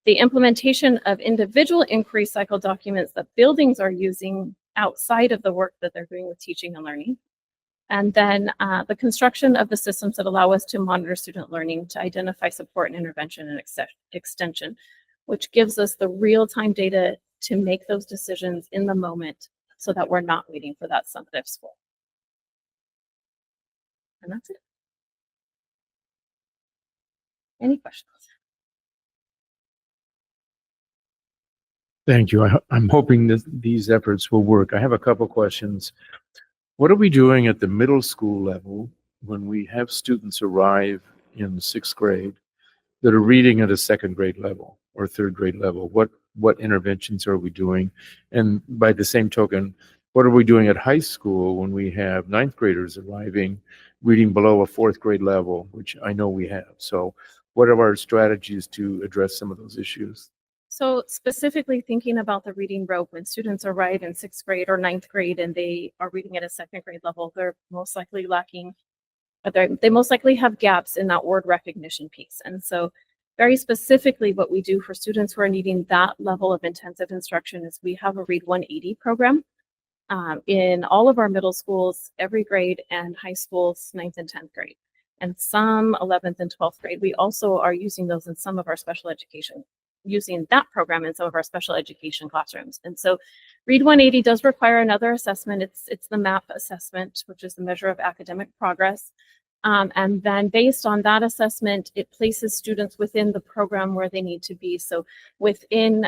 The implementation of individual inquiry cycle documents that buildings are using outside of the work that they're doing with teaching and learning. And then the construction of the systems that allow us to monitor student learning to identify support and intervention and extension, which gives us the real-time data to make those decisions in the moment so that we're not waiting for that summative score. And that's it. Any questions? Thank you. I'm hoping that these efforts will work. I have a couple questions. What are we doing at the middle school level when we have students arrive in 6th grade that are reading at a 2nd grade level or 3rd grade level? What interventions are we doing? And by the same token, what are we doing at high school when we have 9th graders arriving reading below a 4th grade level, which I know we have? So what are our strategies to address some of those issues? So specifically thinking about the reading rope, when students arrive in 6th grade or 9th grade and they are reading at a 2nd grade level, they're most likely lacking, they most likely have gaps in that word recognition piece. And so very specifically what we do for students who are needing that level of intensive instruction is we have a Read 180 program in all of our middle schools, every grade, and high schools, 9th and 10th grade, and some 11th and 12th grade. We also are using those in some of our special education, using that program in some of our special education classrooms. And so Read 180 does require another assessment. It's the MAP assessment, which is the measure of academic progress. And then based on that assessment, it places students within the program where they need to be. So within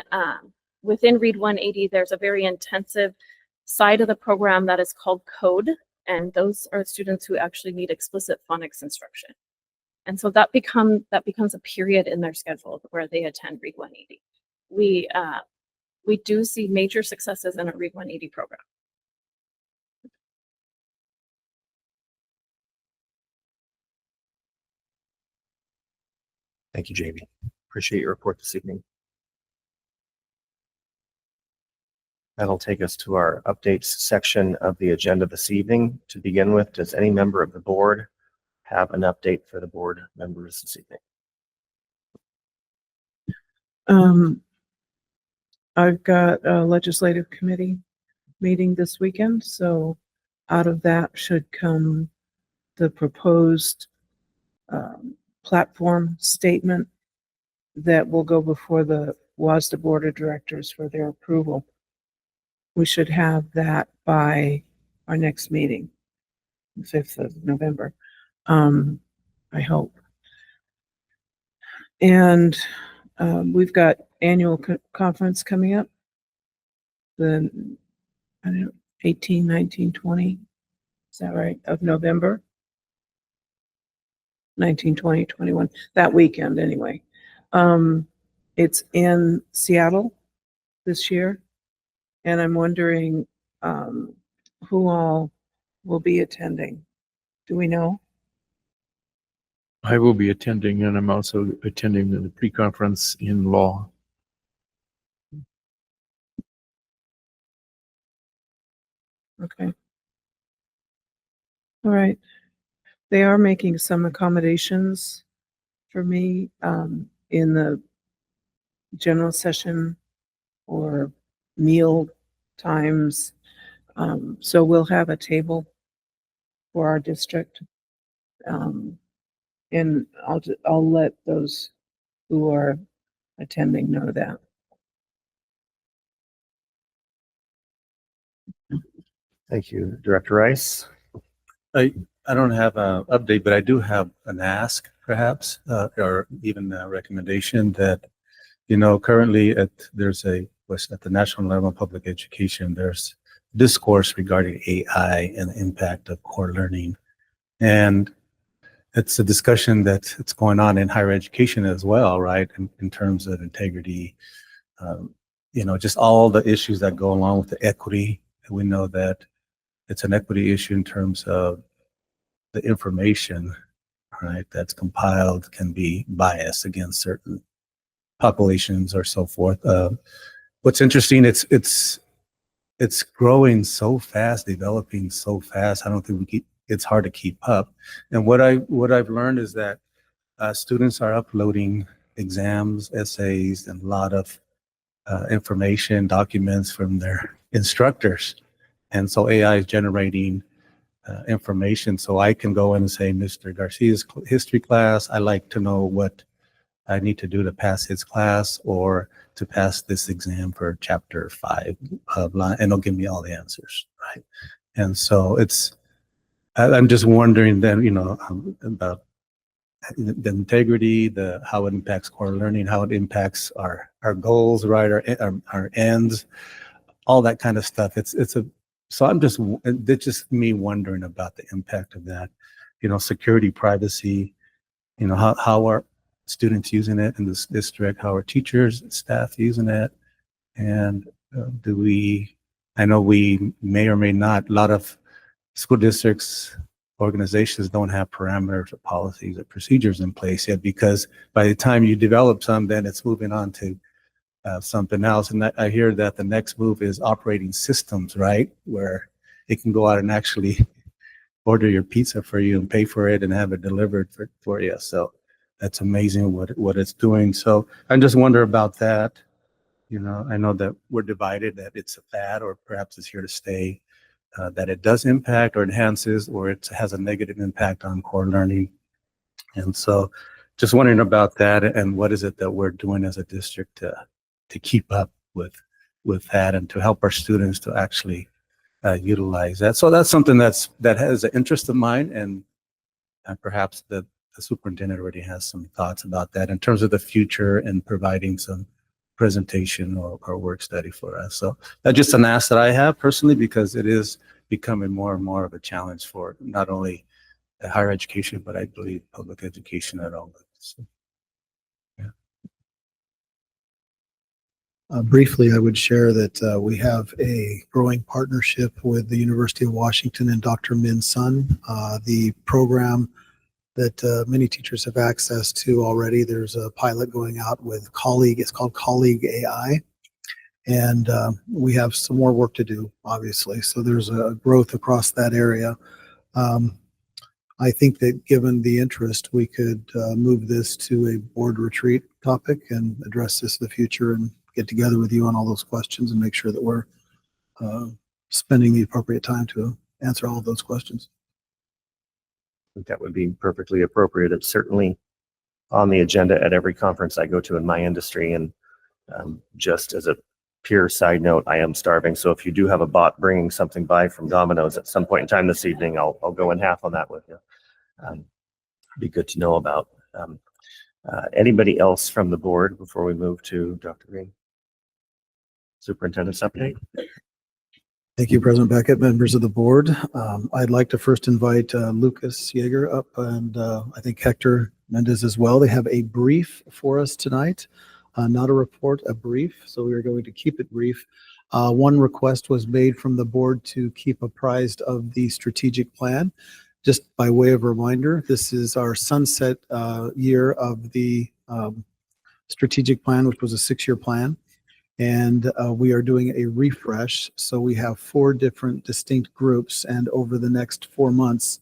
Read 180, there's a very intensive side of the program that is called Code. And those are students who actually need explicit phonics instruction. And so that becomes a period in their schedule where they attend Read 180. We do see major successes in a Read 180 program. Thank you, JB. Appreciate your report this evening. That'll take us to our updates section of the agenda this evening. To begin with, does any member of the board have an update for the board members this evening? I've got a legislative committee meeting this weekend, so out of that should come the proposed platform statement that will go before the WASDA Board of Directors for their approval. We should have that by our next meeting, the 5th of November, I hope. And we've got annual conference coming up, the 18, 19, 20, is that right, of November? 19, 20, 21, that weekend anyway. It's in Seattle this year, and I'm wondering who all will be attending. Do we know? I will be attending, and I'm also attending the pre-conference in law. Okay. All right. They are making some accommodations for me in the general session or meal times. So we'll have a table for our district. And I'll let those who are attending know that. Thank you, Director Rice. I don't have an update, but I do have an ask, perhaps, or even a recommendation that, currently at the national level of public education, there's discourse regarding AI and the impact of core learning. And it's a discussion it's going on in higher education as well, right? In terms of integrity, just all the issues that go along with the equity. We know that it's an equity issue in terms of the information, right, that's compiled can be biased against certain populations or so forth. What's interesting, it's growing so fast, developing so fast. I don't think it's hard to keep up. And what I've learned is that students are uploading exams, essays, and a lot of information, documents from their instructors. And so AI is generating information. So I can go in and say, Mr. Garcia's history class, I like to know what I need to do to pass his class or to pass this exam for chapter 5 and it'll give me all the answers, right? And so I'm just wondering then, about the integrity, how it impacts core learning, how it impacts our goals, right? Our ends, all that kind of stuff. So it's just me wondering about the impact of that, security, privacy, how are students using it in this district, how are teachers, staff using it, and I know we may or may not, a lot of school districts, organizations don't have parameters or policies or procedures in place yet, because by the time you develop some, then it's moving on to something else. And I hear that the next move is operating systems, right? Where it can go out and actually order your pizza for you and pay for it and have it delivered for you. So that's amazing what it's doing. So I just wonder about that. I know that we're divided, that it's a fad or perhaps it's here to stay, that it does impact or enhances or it has a negative impact on core learning. And so just wondering about that and what is it that we're doing as a district to keep up with that and to help our students to actually utilize that. So that's something that has an interest of mine, and perhaps the superintendent already has some thoughts about that in terms of the future and providing some presentation or work study for us. So that's just an ask that I have personally, because it is becoming more and more of a challenge for not only higher education, but I believe public education at all levels. So, briefly, I would share that we have a growing partnership with the University of Washington and Dr. Min Sun. The program that many teachers have access to already. There's a pilot going out with Colleague. It's called Colleague AI. And we have some more work to do, obviously. So there's a growth across that area. I think that given the interest, we could move this to a board retreat topic and address this in the future and get together with you on all those questions and make sure that we're spending the appropriate time to answer all of those questions. I think that would be perfectly appropriate. It's certainly on the agenda at every conference I go to in my industry. And just as a pure side note, I am starving. So if you do have a bot bringing something by from Domino's at some point in time this evening, I'll go in half on that with you. Be good to know about. Anybody else from the board before we move to Dr. Green? Superintendent's update. Thank you, President Beckett, members of the board. I'd like to first invite Lucas Yeager up and I think Hector Mendez as well. They have a brief for us tonight, not a report, a brief. So we are going to keep it brief. One request was made from the board to keep apprised of the strategic plan. Just by way of reminder, this is our sunset year of the strategic plan, which was a 6-year plan. And we are doing a refresh. So we have 4 different distinct groups. And over the next 4 months,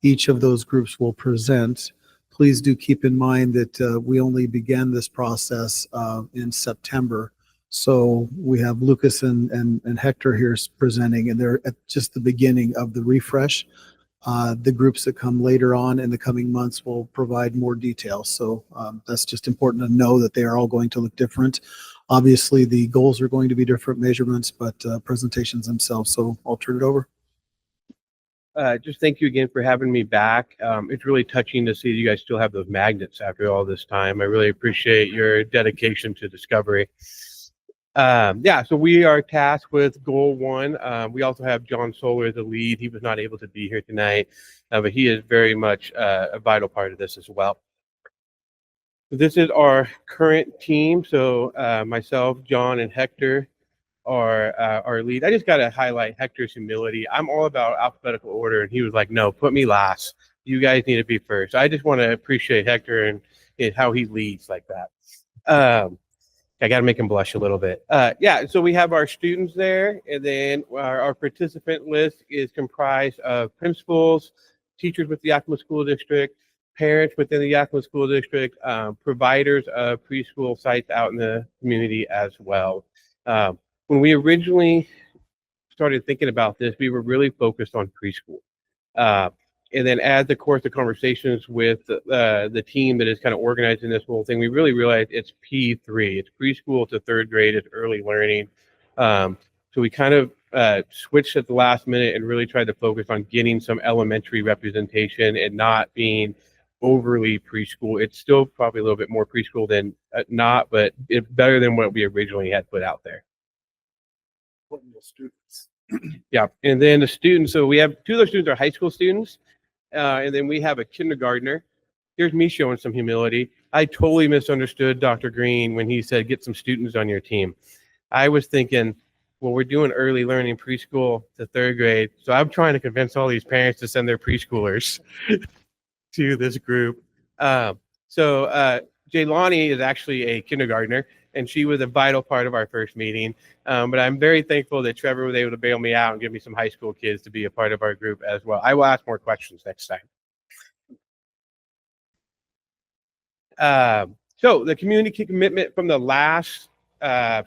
each of those groups will present. Please do keep in mind that we only began this process in September. So we have Lucas and Hector here presenting, and they're at just the beginning of the refresh. The groups that come later on in the coming months will provide more details. So that's just important to know that they are all going to look different. Obviously, the goals are going to be different measurements, but presentations themselves. So I'll turn it over. Just thank you again for having me back. It's really touching to see you guys still have those magnets after all this time. I really appreciate your dedication to discovery. Yeah, so we are tasked with goal 1. We also have John Solar as the lead. He was not able to be here tonight, but he is very much a vital part of this as well. This is our current team. So myself, John, and Hector are our lead. I just got to highlight Hector's humility. I'm all about alphabetical order, and he was like, no, put me last. You guys need to be first. I just want to appreciate Hector and how he leads like that. I got to make him blush a little bit. Yeah, so we have our students there, and then our participant list is comprised of principals, teachers with the Yakima School District, parents within the Yakima School District, providers of preschool sites out in the community as well. When we originally started thinking about this, we were really focused on preschool. And then as the course of conversations with the team that is kind of organizing this whole thing, we really realized it's P3. It's preschool to 3rd grade. It's early learning. So we kind of switched at the last minute and really tried to focus on getting some elementary representation and not being overly preschool. It's still probably a little bit more preschool than not, but it's better than what we originally had put out there. Yeah, and then the students, so we have 2 of those students are high school students, and then we have a kindergartner. Here's me showing some humility. I totally misunderstood Dr. Green when he said, get some students on your team. I was thinking, well, we're doing early learning preschool to 3rd grade, so I'm trying to convince all these parents to send their preschoolers to this group. So Jaylani is actually a kindergartner, and she was a vital part of our first meeting. But I'm very thankful that Trevor was able to bail me out and give me some high school kids to be a part of our group as well. I will ask more questions next time. So the community commitment from the last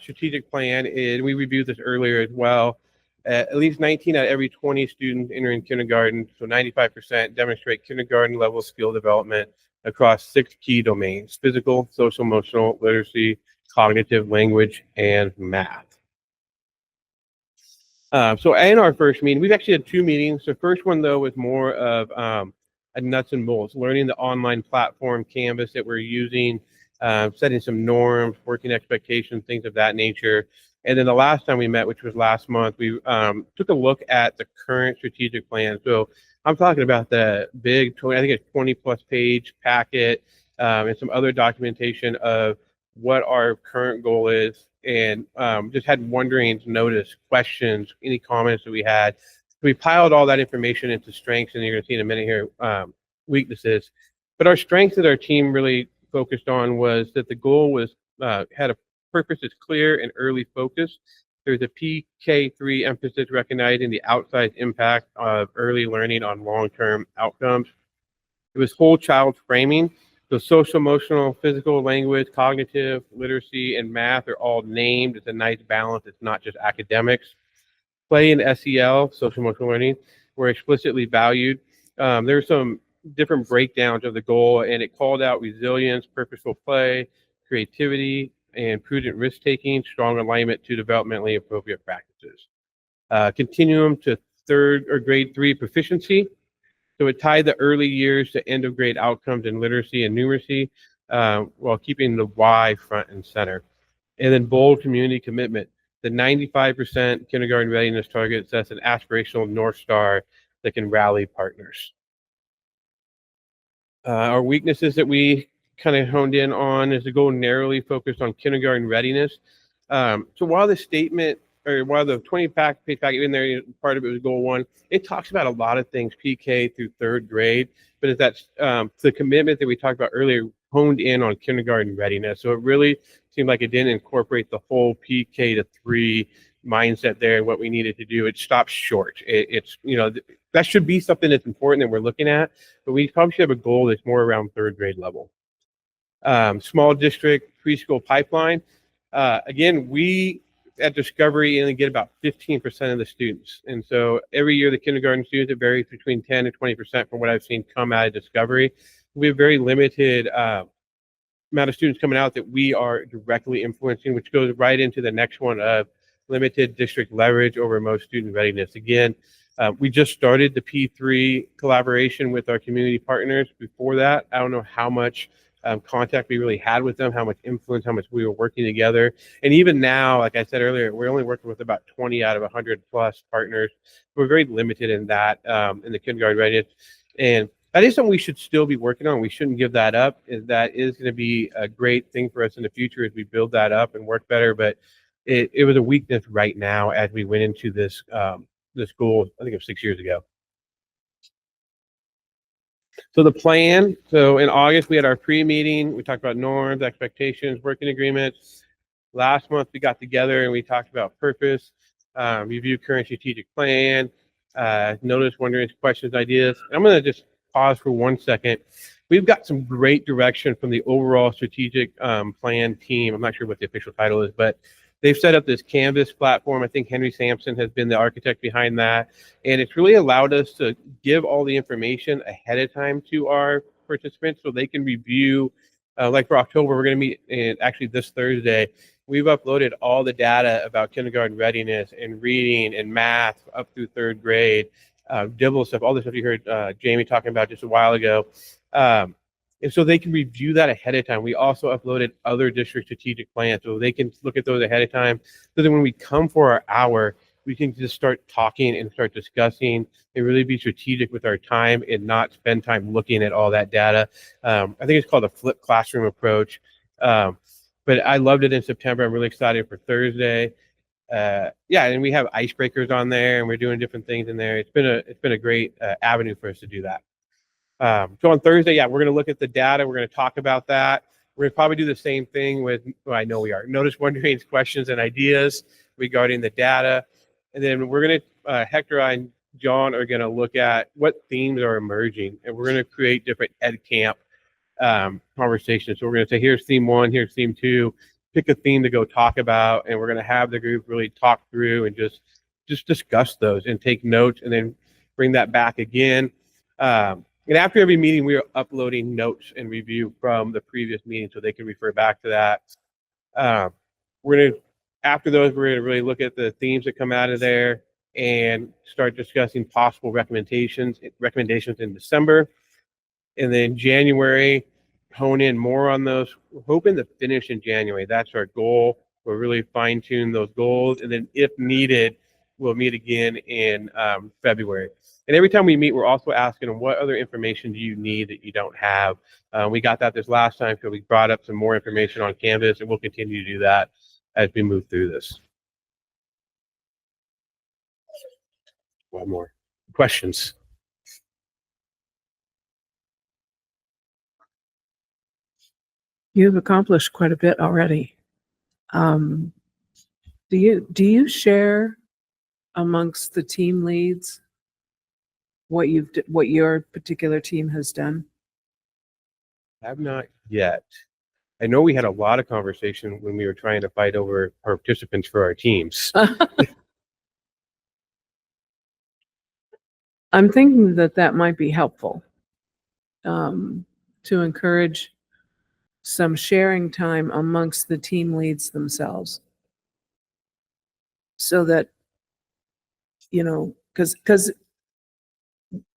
strategic plan is, we reviewed this earlier as well, at least 19 out of every 20 students entering kindergarten, so 95%, demonstrate kindergarten level skill development across 6 key domains: physical, social, emotional, literacy, cognitive, language, and math. So in our first meeting, we've actually had 2 meetings. The first one, though, was more of a nuts and bolts, learning the online platform Canvas that we're using, setting some norms, working expectations, things of that nature. And then the last time we met, which was last month, we took a look at the current strategic plan. So I'm talking about the big, I think it's 20+ page packet, and some other documentation of what our current goal is, and just had wonderings, notice, questions, any comments that we had. We piled all that information into strengths, and you're going to see in a minute here weaknesses. But our strengths that our team really focused on was that the goal was had a purpose is clear and early focus. There's a PK3 emphasis recognizing the outsized impact of early learning on long-term outcomes. It was whole child framing. So social, emotional, physical, language, cognitive, literacy, and math are all named. It's a nice balance. It's not just academics. Play and SEL, social emotional learning, were explicitly valued. There's some different breakdowns of the goal, and it called out resilience, purposeful play, creativity, and prudent risk-taking, strong alignment to developmentally appropriate practices. Continuum to grade 3 proficiency. So it tied the early years to end of grade outcomes in literacy and numeracy, while keeping the why front and center. And then bold community commitment. The 95% kindergarten readiness target sets an aspirational North Star that can rally partners. Our weaknesses that we kind of honed in on is to go narrowly focused on kindergarten readiness. So while the statement, or while the 20-page packet in there, part of it was goal 1, it talks about a lot of things, PK through 3rd grade, but it's that the commitment that we talked about earlier honed in on kindergarten readiness. So it really seemed like it didn't incorporate the whole PK to 3 mindset there and what we needed to do. It stopped short. It's, you know, that should be something that's important that we're looking at, but we probably should have a goal that's more around third grade level. Small district preschool pipeline. Again, we at Discovery only get about 15% of the students. And so every year the kindergarten students, it varies between 10 to 20% from what I've seen come out of Discovery. We have very limited amount of students coming out that we are directly influencing, which goes right into the next one of limited district leverage over most student readiness. Again, we just started the P3 collaboration with our community partners. Before that, I don't know how much contact we really had with them, how much influence, how much we were working together. And even now, like I said earlier, we're only working with about 20 out of 100 plus partners. We're very limited in that, in the kindergarten readiness. And that is something we should still be working on. We shouldn't give that up. That is going to be a great thing for us in the future as we build that up and work better. But it was a weakness right now as we went into this this goal, I think it was 6 years ago. So the plan, so in August, we had our pre-meeting. We talked about norms, expectations, working agreements. Last month, we got together and we talked about purpose, review current strategic plan, notice, wondering, questions, ideas. And I'm going to just pause for 1 second. We've got some great direction from the overall strategic plan team. I'm not sure what the official title is, but they've set up this Canvas platform. I think Henry Sampson has been the architect behind that. And it's really allowed us to give all the information ahead of time to our participants so they can review. Like for October, we're going to meet actually this Thursday. We've uploaded all the data about kindergarten readiness and reading and math up through third grade, Dibble stuff, all the stuff you heard Jamie talking about just a while ago. And so they can review that ahead of time. We also uploaded other district strategic plans so they can look at those ahead of time. So that when we come for our hour, we can just start talking and start discussing and really be strategic with our time and not spend time looking at all that data. I think it's called a flipped classroom approach. But I loved it in September. I'm really excited for Thursday. Yeah, and we have icebreakers on there and we're doing different things in there. It's been a great avenue for us to do that. So on Thursday, yeah, we're going to look at the data. We're going to talk about that. We're going to probably do the same thing with, well, I know we are, notice, wonderings, questions, and ideas regarding the data. And then we're going to, Hector and John are going to look at what themes are emerging. And we're going to create different ed camp conversations. So we're going to say, here's theme 1, here's theme 2. Pick a theme to go talk about. And we're going to have the group really talk through and just discuss those and take notes and then bring that back again. And after every meeting, we are uploading notes and review from the previous meeting so they can refer back to that. After those, we're going to really look at the themes that come out of there and start discussing possible recommendations in December. And then January, hone in more on those. We're hoping to finish in January. That's our goal. We'll really fine tune those goals. And then if needed, we'll meet again in February. And every time we meet, we're also asking them, what other information do you need that you don't have? We got that this last time, so we brought up some more information on Canvas, and we'll continue to do that as we move through this. One more. Questions? You've accomplished quite a bit already. Do you share amongst the team leads what your particular team has done? Have not yet. I know we had a lot of conversation when we were trying to fight over participants for our teams. I'm thinking that might be helpful to encourage some sharing time amongst the team leads themselves, so that, you know, because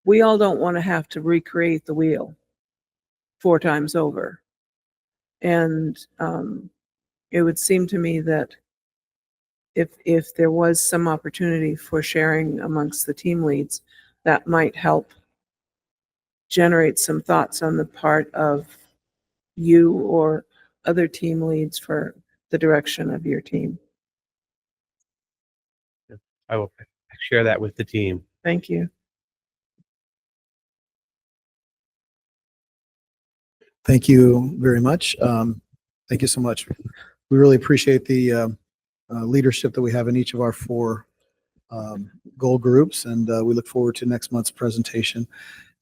we all don't want to have to recreate the wheel 4 times over. And it would seem to me that if there was some opportunity for sharing amongst the team leads, that might help generate some thoughts on the part of you or other team leads for the direction of your team. I will share that with the team. Thank you. Thank you very much. Thank you so much. We really appreciate the leadership that we have in each of our 4 goal groups, and we look forward to next month's presentation.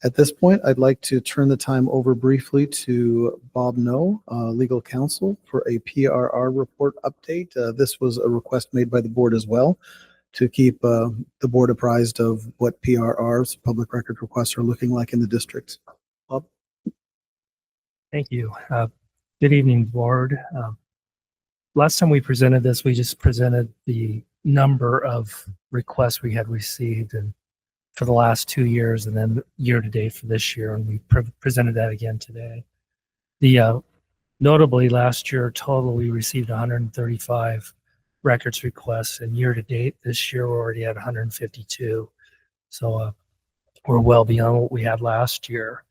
At this point, I'd like to turn the time over briefly to Bob No, legal counsel, for a PRR report update. This was a request made by the board as well to keep the board apprised of what PRRs, public record requests, are looking like in the district. Bob? Thank you. Good evening, board. Last time we presented this, we just presented the number of requests we had received and for the last 2 years, and then year to date for this year, and we presented that again today. Notably, last year total we received 135 records requests, and year to date this year we're already at 152. So we're well beyond what we had last year.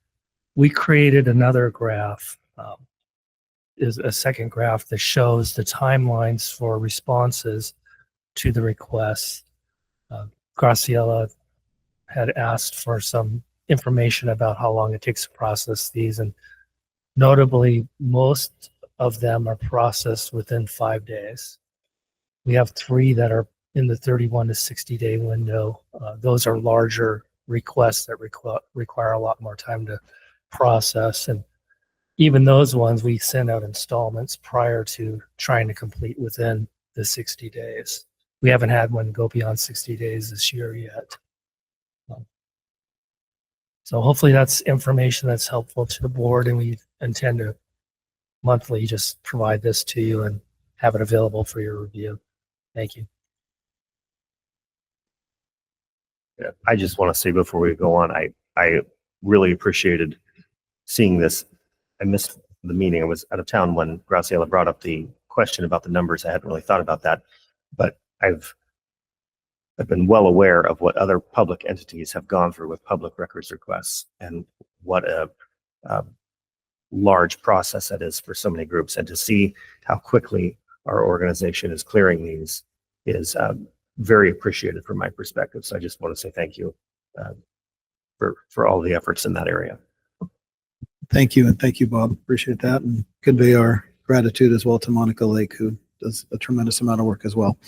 We created another graph, is a second graph that shows the timelines for responses to the requests. Graciela had asked for some information about how long it takes to process these, and notably, most of them are processed within 5 days. We have 3 that are in the 31 to 60 day window. Those are larger requests that require a lot more time to process, and even those ones we send out installments prior to trying to complete within the 60 days. We haven't had one go beyond 60 days this year yet. So hopefully that's information that's helpful to the board, and we intend to monthly just provide this to you and have it available for your review. Thank you. Yeah, I just want to say before we go on, I really appreciated seeing this. I missed the meeting. I was out of town when Graciela brought up the question about the numbers. I hadn't really thought about that, but I've been well aware of what other public entities have gone through with public records requests and what a large process that is for so many groups. And to see how quickly our organization is clearing these is very appreciated from my perspective. So I just want to say thank you for all the efforts in that area. Thank you, and thank you, Bob. Appreciate that, and convey our gratitude as well to Monica Lake, who does a tremendous amount of work as well.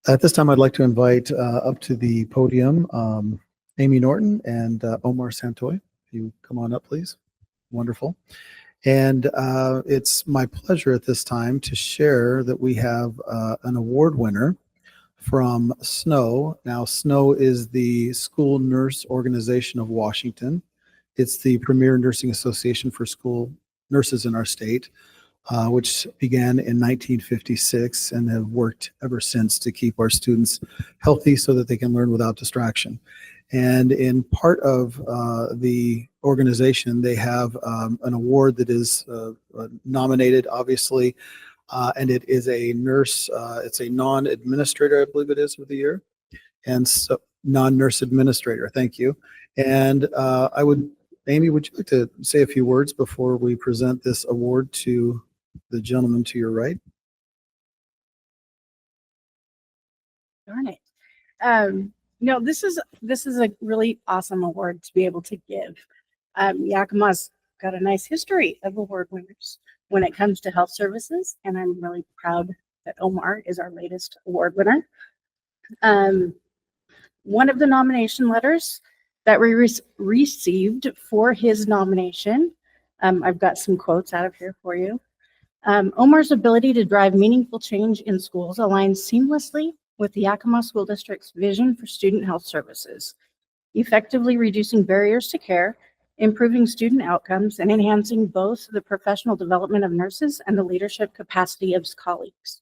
At this time, I'd like to invite up to the podium Amy Norton and Omar Santoy. If you come on up, please. Wonderful. And it's my pleasure at this time to share that we have an award winner from SNO. Now, SNO is the School Nurse Organization of Washington. It's the premier nursing association for school nurses in our state, which began in 1956 and have worked ever since to keep our students healthy so that they can learn without distraction. And in part of the organization, they have an award that is nominated, obviously, and it is a nurse, it's a non-administrator, I believe it is, of the year. And so, non-nurse administrator, thank you. And Amy, would you like to say a few words before we present this award to the gentleman to your right? Darn it. No, this is a really awesome award to be able to give. Yakima's got a nice history of award winners when it comes to health services, and I'm really proud that Omar is our latest award winner. One of the nomination letters that we received for his nomination, I've got some quotes out of here for you. Omar's ability to drive meaningful change in schools aligns seamlessly with the Yakima School District's vision for student health services, effectively reducing barriers to care, improving student outcomes, and enhancing both the professional development of nurses and the leadership capacity of his colleagues.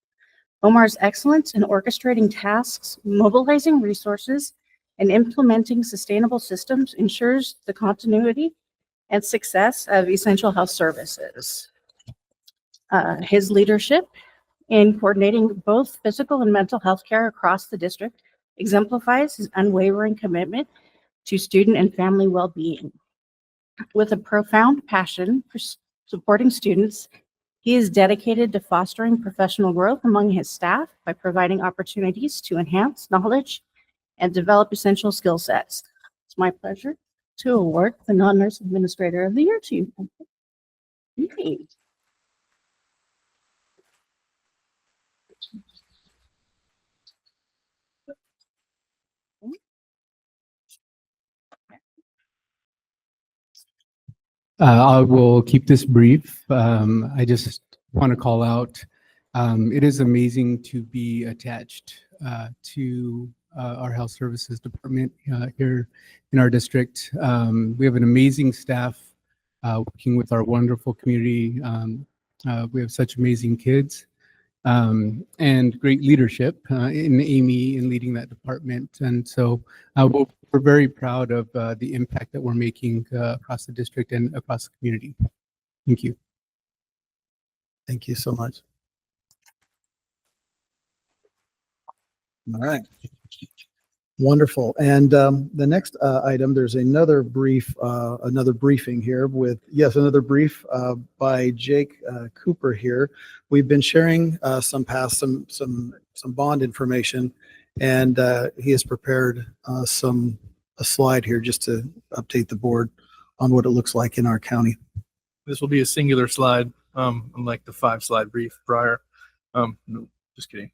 Omar's excellence in orchestrating tasks, mobilizing resources, and implementing sustainable systems ensures the continuity and success of essential health services. His leadership in coordinating both physical and mental health care across the district exemplifies his unwavering commitment to student and family well-being. With a profound passion for supporting students, he is dedicated to fostering professional growth among his staff by providing opportunities to enhance knowledge and develop essential skill sets. It's my pleasure to award the Non-Nurse Administrator of the Year to you. Yay. I will keep this brief. I just want to call out, it is amazing to be attached to our health services department here in our district. We have an amazing staff working with our wonderful community. We have such amazing kids and great leadership in Amy in leading that department. And so we're very proud of the impact that we're making across the district and across the community. Thank you. Thank you so much. All right. Wonderful. And the next item, there's another briefing here with, yes, another brief by Jake Cooper here. We've been sharing some bond information, and he has prepared a slide here just to update the board on what it looks like in our county. This will be a singular slide, unlike the 5-slide brief prior. No, just kidding.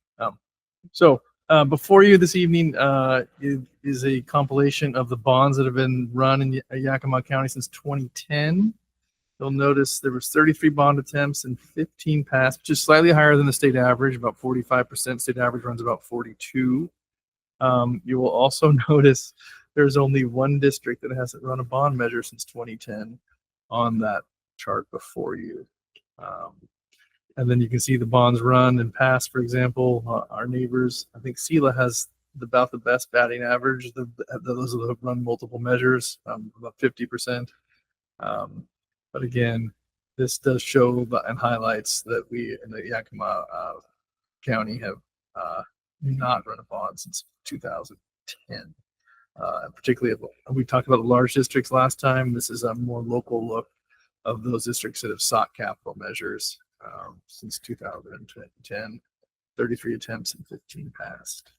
Before you this evening is a compilation of the bonds that have been run in Yakima County since 2010. You'll notice there was 33 bond attempts and 15 passed, which is slightly higher than the state average, about 45%. State average runs about 42. You will also notice there's only one district that hasn't run a bond measure since 2010 on that chart before you. And then you can see the bonds run and pass. For example, our neighbors, I think Sela has about the best batting average. Those are the run multiple measures, about 50%. But again, this does show and highlights that we in the Yakima County have not run a bond since 2010. And particularly, we talked about the large districts last time. This is a more local look of those districts that have sought capital measures since 2010, 33 attempts and 15 passed.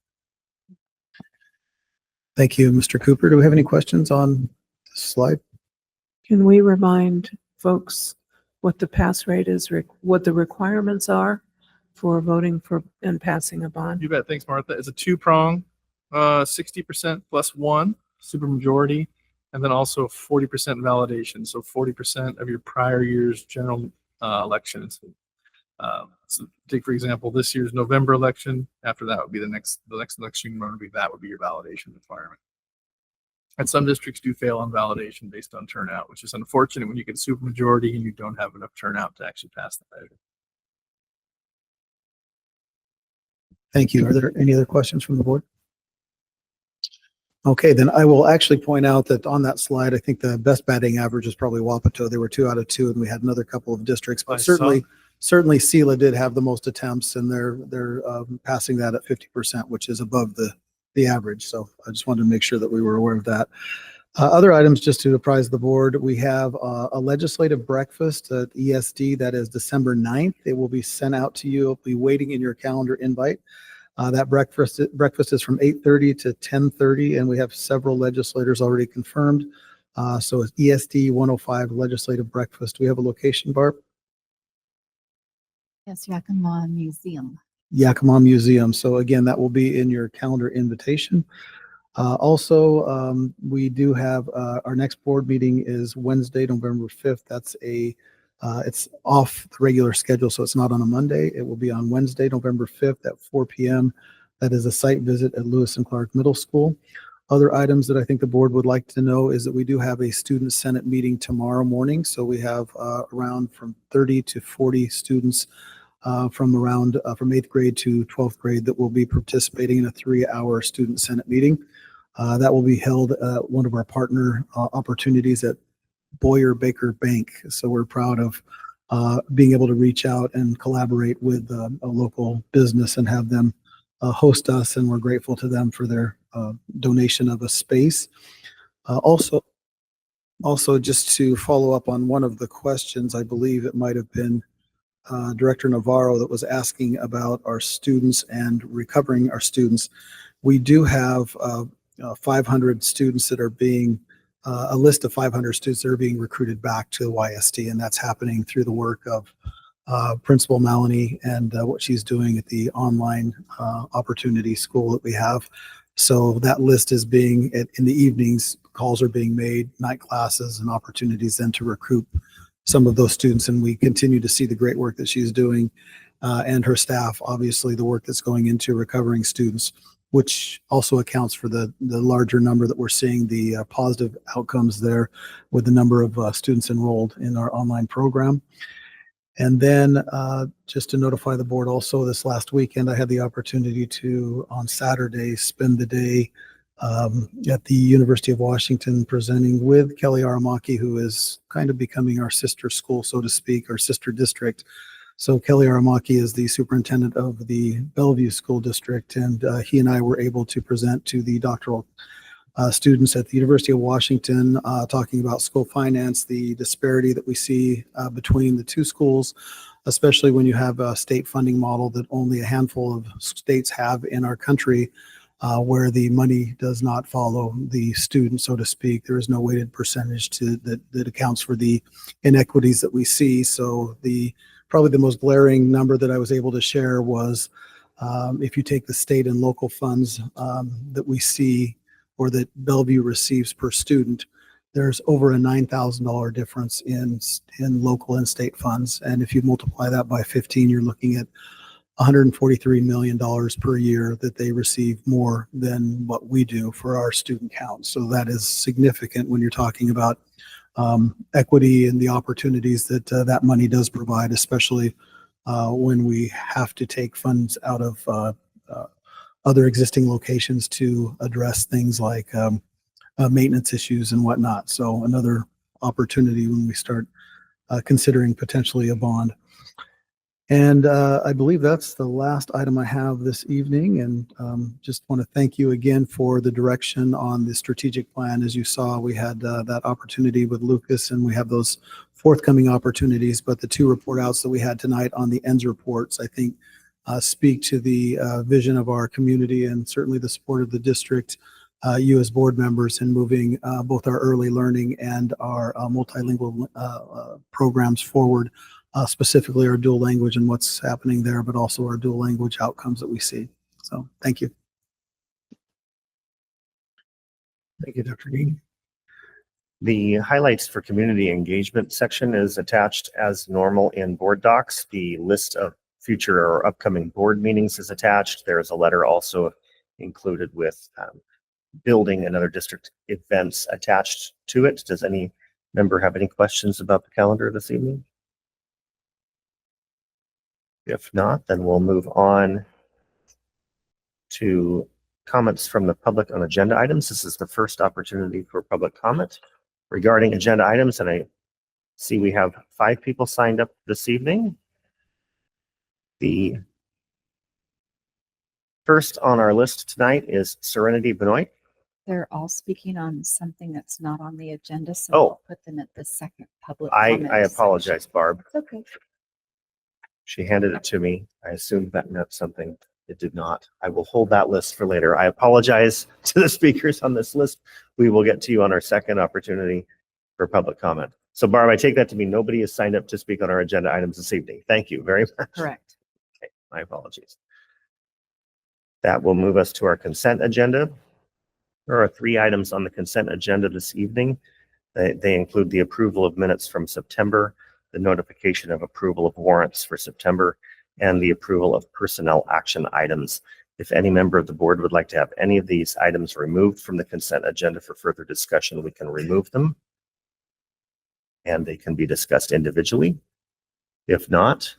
Thank you, Mr. Cooper. Do we have any questions on this slide? Can we remind folks what the pass rate is, what the requirements are for voting for and passing a bond? You bet. Thanks, Martha. It's a two-prong, 60% plus one, supermajority, and then also 40% validation. So 40% of your prior year's general elections. So take, for example, this year's November election. After that would be the next election run would be your validation requirement. And some districts do fail on validation based on turnout, which is unfortunate when you get a supermajority and you don't have enough turnout to actually pass the measure. Thank you. Are there any other questions from the board? Okay, then I will actually point out that on that slide, I think the best batting average is probably Wapato. They were 2 out of 2, and we had another couple of districts, but certainly Sela did have the most attempts, and they're passing that at 50%, which is above the average. So I just wanted to make sure that we were aware of that. Other items, just to apprise the board, we have a legislative breakfast at ESD that is December 9th. It will be sent out to you. It'll be waiting in your calendar invite. That breakfast is from 8:30 to 10:30, and we have several legislators already confirmed. So it's ESD 105 Legislative Breakfast. Do we have a location, Barb? Yes, Yakima Museum. Yakima Museum. So again, that will be in your calendar invitation. Also, we do have our next board meeting is Wednesday, November 5th. That's it's off the regular schedule, so it's not on a Monday. It will be on Wednesday, November 5th at 4 p.m. That is a site visit at Lewis and Clark Middle School. Other items that I think the board would like to know is that we do have a student senate meeting tomorrow morning. So we have around from 30 to 40 students from 8th grade to 12th grade that will be participating in a 3-hour student senate meeting. That will be held at one of our partner opportunities at Boyer Baker Bank. So we're proud of being able to reach out and collaborate with a local business and have them host us, and we're grateful to them for their donation of a space. Also, just to follow up on one of the questions, I believe it might have been Director Navarro that was asking about our students and recovering our students. We do have 500 students that are being a list of 500 students that are being recruited back to the YSD, and that's happening through the work of Principal Melanie and what she's doing at the online opportunity school that we have. So that list is being in the evenings calls are being made, night classes and opportunities then to recruit some of those students. And we continue to see the great work that she's doing and her staff, obviously the work that's going into recovering students, which also accounts for the larger number that we're seeing, the positive outcomes there with the number of students enrolled in our online program. And then just to notify the board also, this last weekend, I had the opportunity to, on Saturday, spend the day at the University of Washington presenting with Kelly Aramaki, who is kind of becoming our sister school, so to speak, our sister district. So Kelly Aramaki is the superintendent of the Bellevue School District, and he and I were able to present to the doctoral students at the University of Washington, talking about school finance, the disparity that we see between the two schools, especially when you have a state funding model that only a handful of states have in our country, where the money does not follow the student, so to speak. There is no weighted percentage that accounts for the inequities that we see. So probably the most glaring number that I was able to share was if you take the state and local funds that we see, or that Bellevue receives per student, there's over a $9,000 difference in local and state funds. And if you multiply that by 15, you're looking at $143 million per year that they receive more than what we do for our student count. So that is significant when you're talking about equity and the opportunities that that money does provide, especially when we have to take funds out of other existing locations to address things like maintenance issues and whatnot. So another opportunity when we start considering potentially a bond. And I believe that's the last item I have this evening. And just want to thank you again for the direction on the strategic plan. As you saw, we had that opportunity with Lucas, and we have those forthcoming opportunities. But the two report outs that we had tonight on the ends reports, I think, speak to the vision of our community and certainly the support of the district, you as board members, in moving both our early learning and our multilingual programs forward, specifically our dual language and what's happening there, but also our dual language outcomes that we see. So thank you. Thank you, Dr. Dean. The highlights for community engagement section is attached as normal in board docs. The list of future or upcoming board meetings is attached. There is a letter also included with building and other district events attached to it. Does any member have any questions about the calendar this evening? If not, then we'll move on to comments from the public on agenda items. This is the first opportunity for public comment regarding agenda items, and I see we have 5 people signed up this evening. The first on our list tonight is Serenity Benoit. They're all speaking on something that's not on the agenda, so Oh. I'll put them at the second public I comment apologize, Barb. section. It's okay. She handed it to me. I assumed that meant something. It did not. I will hold that list for later. I apologize to the speakers on this list. We will get to you on our second opportunity for public comment. So Barb, I take that to mean nobody is signed up to speak on our agenda items this evening. Thank you very much. Correct. Okay, my apologies. That will move us to our consent agenda. There are 3 items on the consent agenda this evening. They include the approval of minutes from September, the notification of approval of warrants for September, and the approval of personnel action items. If any member of the board would like to have any of these items removed from the consent agenda for further discussion, we can remove them, and they can be discussed individually. If not,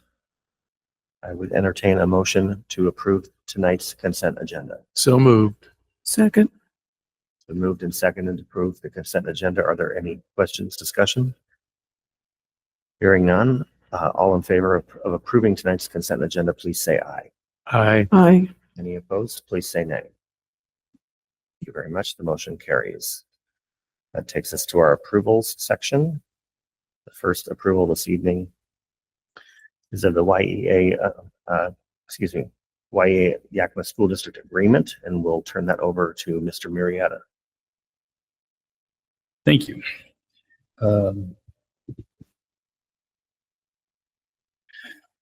I would entertain a motion to approve tonight's consent agenda. So moved. Second. So moved and seconded to approve the consent agenda. Are there any questions, discussion? Hearing none, all in favor of approving tonight's consent agenda, please say aye. Aye. Aye. Any opposed, please say nay. Thank you very much. The motion carries. That takes us to our approvals section. The first approval this evening is of the YEA Yakima School District Agreement, and we'll turn that over to Mr. Murrieta. Thank you.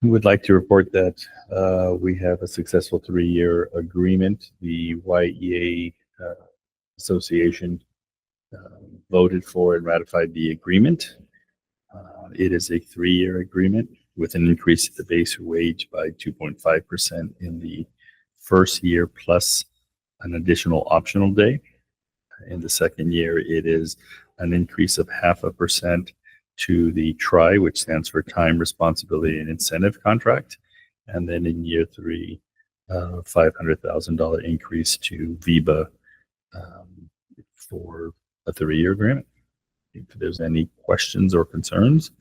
We would like to report that we have a successful 3-year agreement. The YEA Association voted for and ratified the agreement. It is a 3-year agreement with an increase in the base wage by 2.5% in the first year, plus an additional optional day. In the second year, it is an increase of 0.5% to the TRI, which stands for Time, Responsibility, and Incentive Contract. And then in year 3, $500,000 increase to VIBA for a 3-year agreement. If there's any questions or concerns,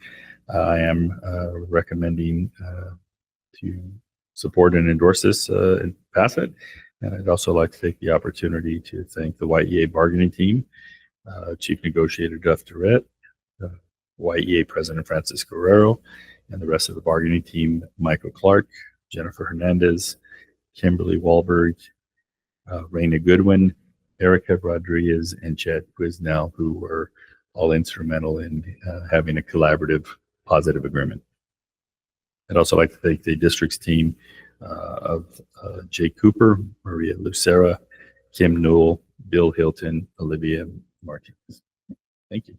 I am recommending to support and endorse this and pass it. And I'd also like to take the opportunity to thank the YEA bargaining team, Chief Negotiator Jeff Durrett, YEA President Francis Guerrero, and the rest of the bargaining team, Michael Clark, Jennifer Hernandez, Kimberly Wahlberg, Raina Goodwin, Erica Rodriguez, and Chad Quisnell, who were all instrumental in having a collaborative, positive agreement. I'd also like to thank the district's team of Jay Cooper, Maria Lucera, Kim Newell, Bill Hilton, Olivia Martinez. Thank you.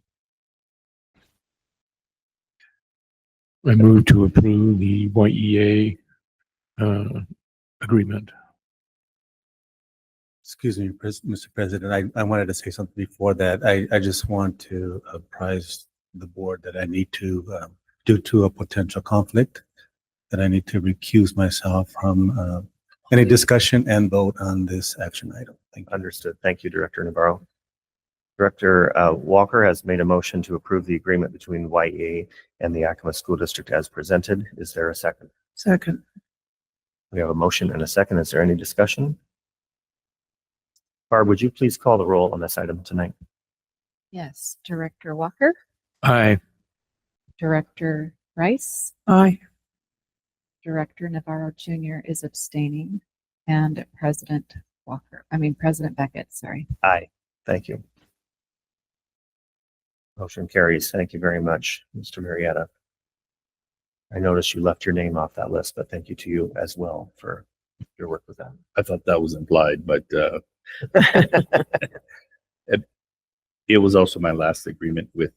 I move to approve the YEA agreement. Excuse me, Mr. President, I wanted to say something before that. I just want to apprise the board that I need to, due to a potential conflict, that I need to recuse myself from any discussion and vote on this action item. Thank you. Understood. Thank you, Director Navarro. Director Walker has made a motion to approve the agreement between YEA and the Yakima School District as presented. Is there a second? Second. We have a motion and a second. Is there any discussion? Barb, would you please call the roll on this item tonight? Yes, Director Walker, Aye. Director Rice, Aye. Director Navarro Jr. is abstaining, and President Beckett, sorry. Aye. Thank you. Motion carries. Thank you very much, Mr. Marietta. I noticed you left your name off that list, but thank you to you as well for your work with that. I thought that was implied, but it was also my last agreement with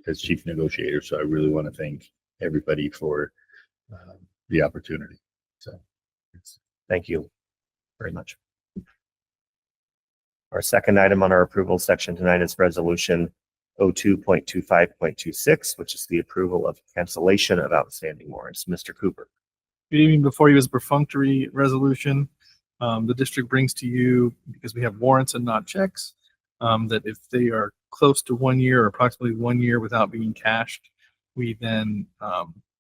as chief negotiator. So I really want to thank everybody for the opportunity. So thank you very much. Our second item on our approval section tonight is resolution 02.25.26, which is the approval of cancellation of outstanding warrants. Mr. Cooper. Good evening. Before you is a perfunctory resolution. The district brings to you, because we have warrants and not checks, that if they are close to 1 year or approximately 1 year without being cashed, we then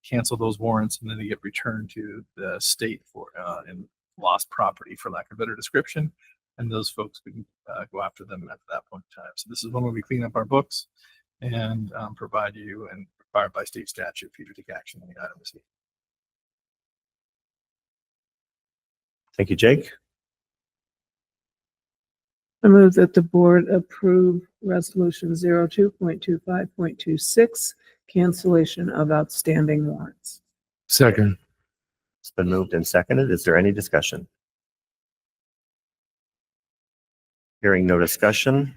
cancel those warrants and then they get returned to the state for in lost property, for lack of a better description. And those folks, we can go after them at that point in time. So this is one where we clean up our books and provide you, and required by state statute, for you to take action on the item received. Thank you, Jake. I move that the board approve resolution 02.25.26, cancellation of outstanding warrants. Second. It's been moved and seconded. Is there any discussion? Hearing no discussion,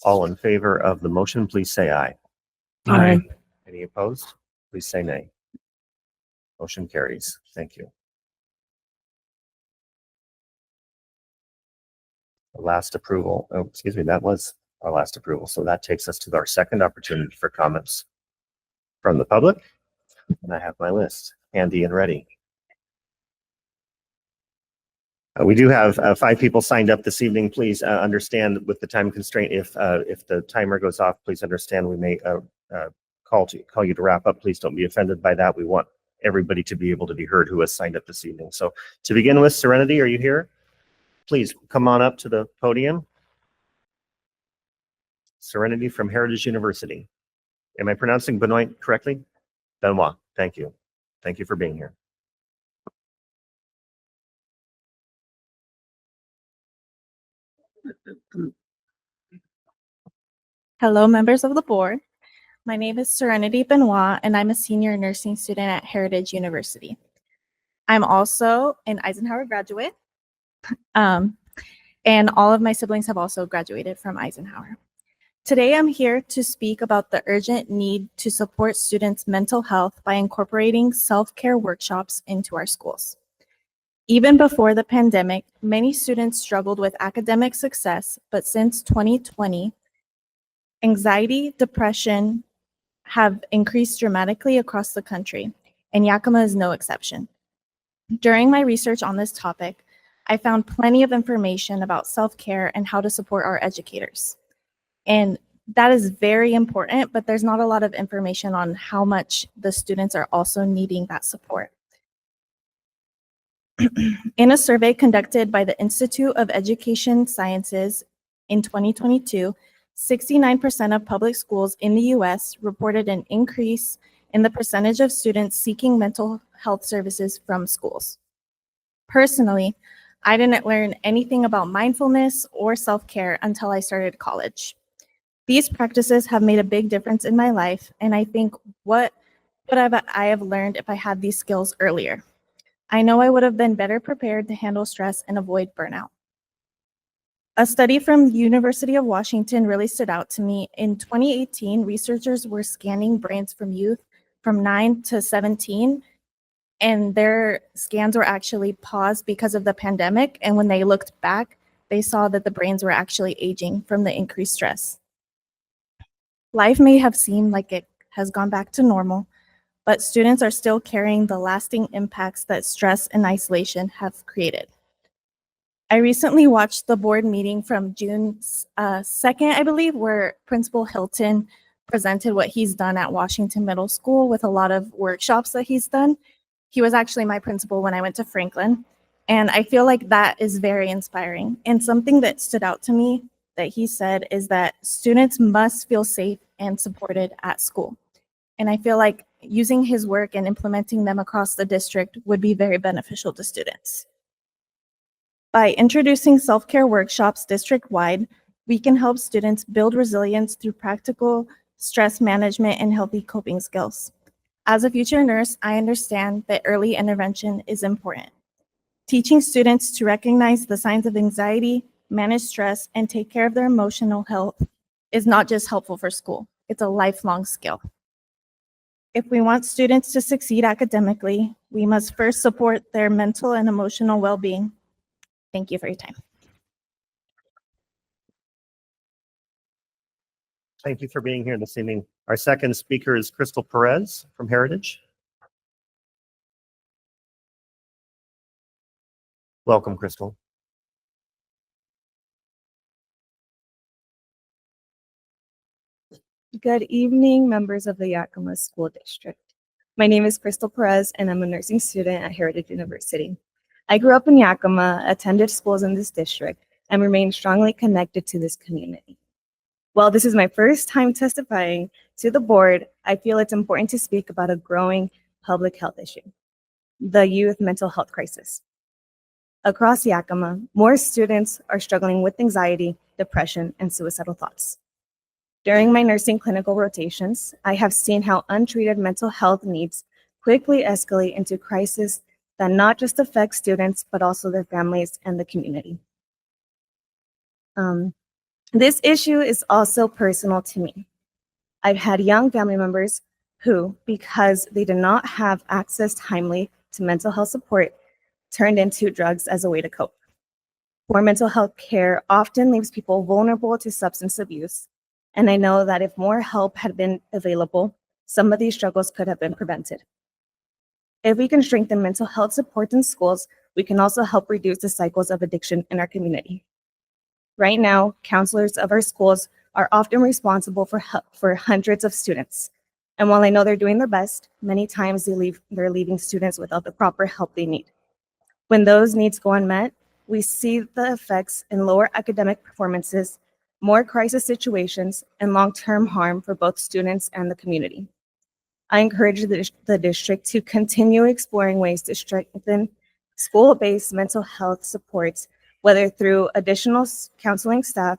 all in favor of the motion, please say aye. Aye. Any opposed? Please say nay. Motion carries. Thank you. The last approval, oh, excuse me, that was our last approval. So that takes us to our second opportunity for comments from the public. And I have my list handy and ready. We do have 5 people signed up this evening. Please understand with the time constraint, if the timer goes off, please understand we may call you to wrap up. Please don't be offended by that. We want everybody to be able to be heard who has signed up this evening. So to begin with, Serenity, are you here? Please come on up to the podium. Serenity from Heritage University. Am I pronouncing Benoit correctly? Benoit, thank you. Thank you for being here. Hello, members of the board. My name is Serenity Benoit, and I'm a senior nursing student at Heritage University. I'm also an Eisenhower graduate, and all of my siblings have also graduated from Eisenhower. Today, I'm here to speak about the urgent need to support students' mental health by incorporating self-care workshops into our schools. Even before the pandemic, many students struggled with academic success, but since 2020, anxiety, depression have increased dramatically across the country, and Yakima is no exception. During my research on this topic, I found plenty of information about self-care and how to support our educators. And that is very important, but there's not a lot of information on how much the students are also needing that support. In a survey conducted by the Institute of Education Sciences in 2022, 69% of public schools in the US reported an increase in the percentage of students seeking mental health services from schools. Personally, I didn't learn anything about mindfulness or self-care until I started college. These practices have made a big difference in my life, and I think what would I have learned if I had these skills earlier? I know I would have been better prepared to handle stress and avoid burnout. A study from the University of Washington really stood out to me. In 2018, researchers were scanning brains from youth from 9 to 17, and their scans were actually paused because of the pandemic. And when they looked back, they saw that the brains were actually aging from the increased stress. Life may have seemed like it has gone back to normal, but students are still carrying the lasting impacts that stress and isolation have created. I recently watched the board meeting from June 2nd, I believe, where Principal Hilton presented what he's done at Washington Middle School with a lot of workshops that he's done. He was actually my principal when I went to Franklin, and I feel like that is very inspiring. And something that stood out to me that he said is that students must feel safe and supported at school. And I feel like using his work and implementing them across the district would be very beneficial to students. By introducing self-care workshops district-wide, we can help students build resilience through practical stress management and healthy coping skills. As a future nurse, I understand that early intervention is important. Teaching students to recognize the signs of anxiety, manage stress, and take care of their emotional health is not just helpful for school, it's a lifelong skill. If we want students to succeed academically, we must first support their mental and emotional well-being. Thank you for your time. Thank you for being here this evening. Our second speaker is Crystal Perez from Heritage. Welcome, Crystal. Good evening, members of the Yakima School District. My name is Crystal Perez, and I'm a nursing student at Heritage University. I grew up in Yakima, attended schools in this district, and remain strongly connected to this community. While this is my first time testifying to the board, I feel it's important to speak about a growing public health issue, the youth mental health crisis. Across Yakima, more students are struggling with anxiety, depression, and suicidal thoughts. During my nursing clinical rotations, I have seen how untreated mental health needs quickly escalate into crisis that not just affect students, but also their families and the community. This issue is also personal to me. I've had young family members who, because they did not have access timely to mental health support, turned into drugs as a way to cope. Poor mental health care often leaves people vulnerable to substance abuse, and I know that if more help had been available, some of these struggles could have been prevented. If we can strengthen mental health support in schools, we can also help reduce the cycles of addiction in our community. Right now, counselors of our schools are often responsible for hundreds of students. And while I know they're doing their best, many times they're leaving students without the proper help they need. When those needs go unmet, we see the effects in lower academic performances, more crisis situations, and long-term harm for both students and the community. I encourage the district to continue exploring ways to strengthen school-based mental health supports, whether through additional counseling staff,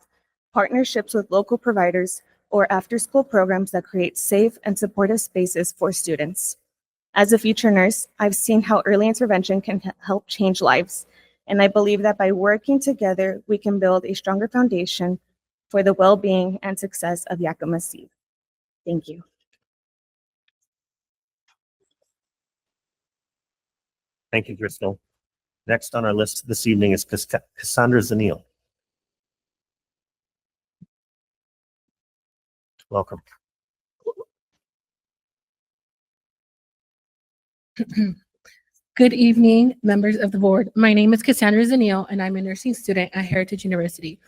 partnerships with local providers, or after-school programs that create safe and supportive spaces for students. As a future nurse, I've seen how early intervention can help change lives, And I believe that by working together, we can build a stronger foundation for the well-being and success of Yakima Seed. Thank you. Thank you, Crystal. Next on our list this evening is Cassandra Zanil. Welcome. Good evening, members of the board. My name is Cassandra Zanil, and I'm a nursing student at Heritage University.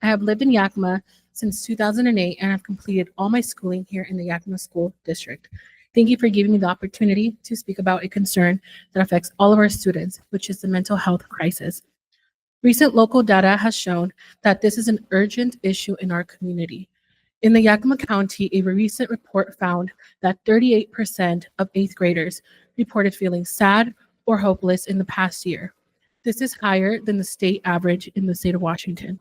I have lived in Yakima since 2008 and have completed all my schooling here in the Yakima School District. Thank you for giving me the opportunity to speak about a concern that affects all of our students, which is the mental health crisis. Recent local data has shown that this is an urgent issue in our community. In the Yakima County, a recent report found that 38% of 8th graders reported feeling sad or hopeless in the past year. This is higher than the state average in the state of Washington,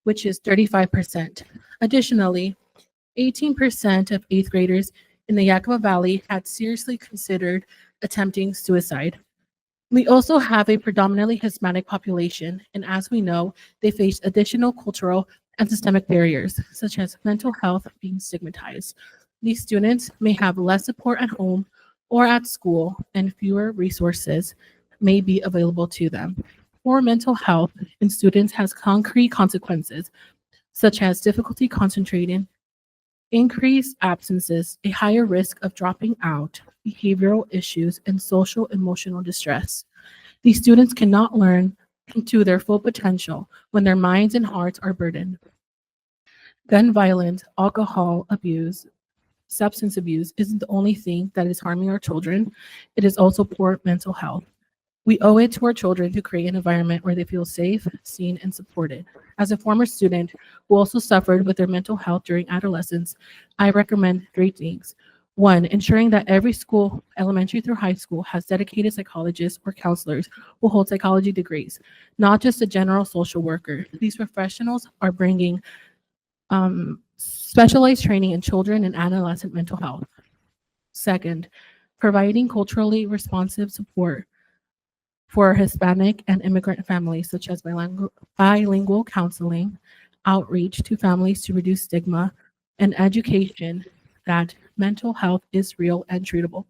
which is 35%. Additionally, 18% of 8th graders in the Yakima Valley had seriously considered attempting suicide. We also have a predominantly Hispanic population, and as we know, they face additional cultural and systemic barriers, such as mental health being stigmatized. These students may have less support at home or at school, and fewer resources may be available to them. Poor mental health in students has concrete consequences, such as difficulty concentrating, increased absences, a higher risk of dropping out, behavioral issues, and social emotional distress. These students cannot learn to their full potential when their minds and hearts are burdened. Gun violence, alcohol abuse, substance abuse isn't the only thing that is harming our children. It is also poor mental health. We owe it to our children to create an environment where they feel safe, seen, and supported. As a former student who also suffered with their mental health during adolescence, I recommend 3 things. 1, ensuring that every school, elementary through high school, has dedicated psychologists or counselors who hold psychology degrees, not just a general social worker. These professionals are bringing specialized training in children and adolescent mental health. 2nd, providing culturally responsive support for Hispanic and immigrant families, such as bilingual counseling, outreach to families to reduce stigma, and education that mental health is real and treatable.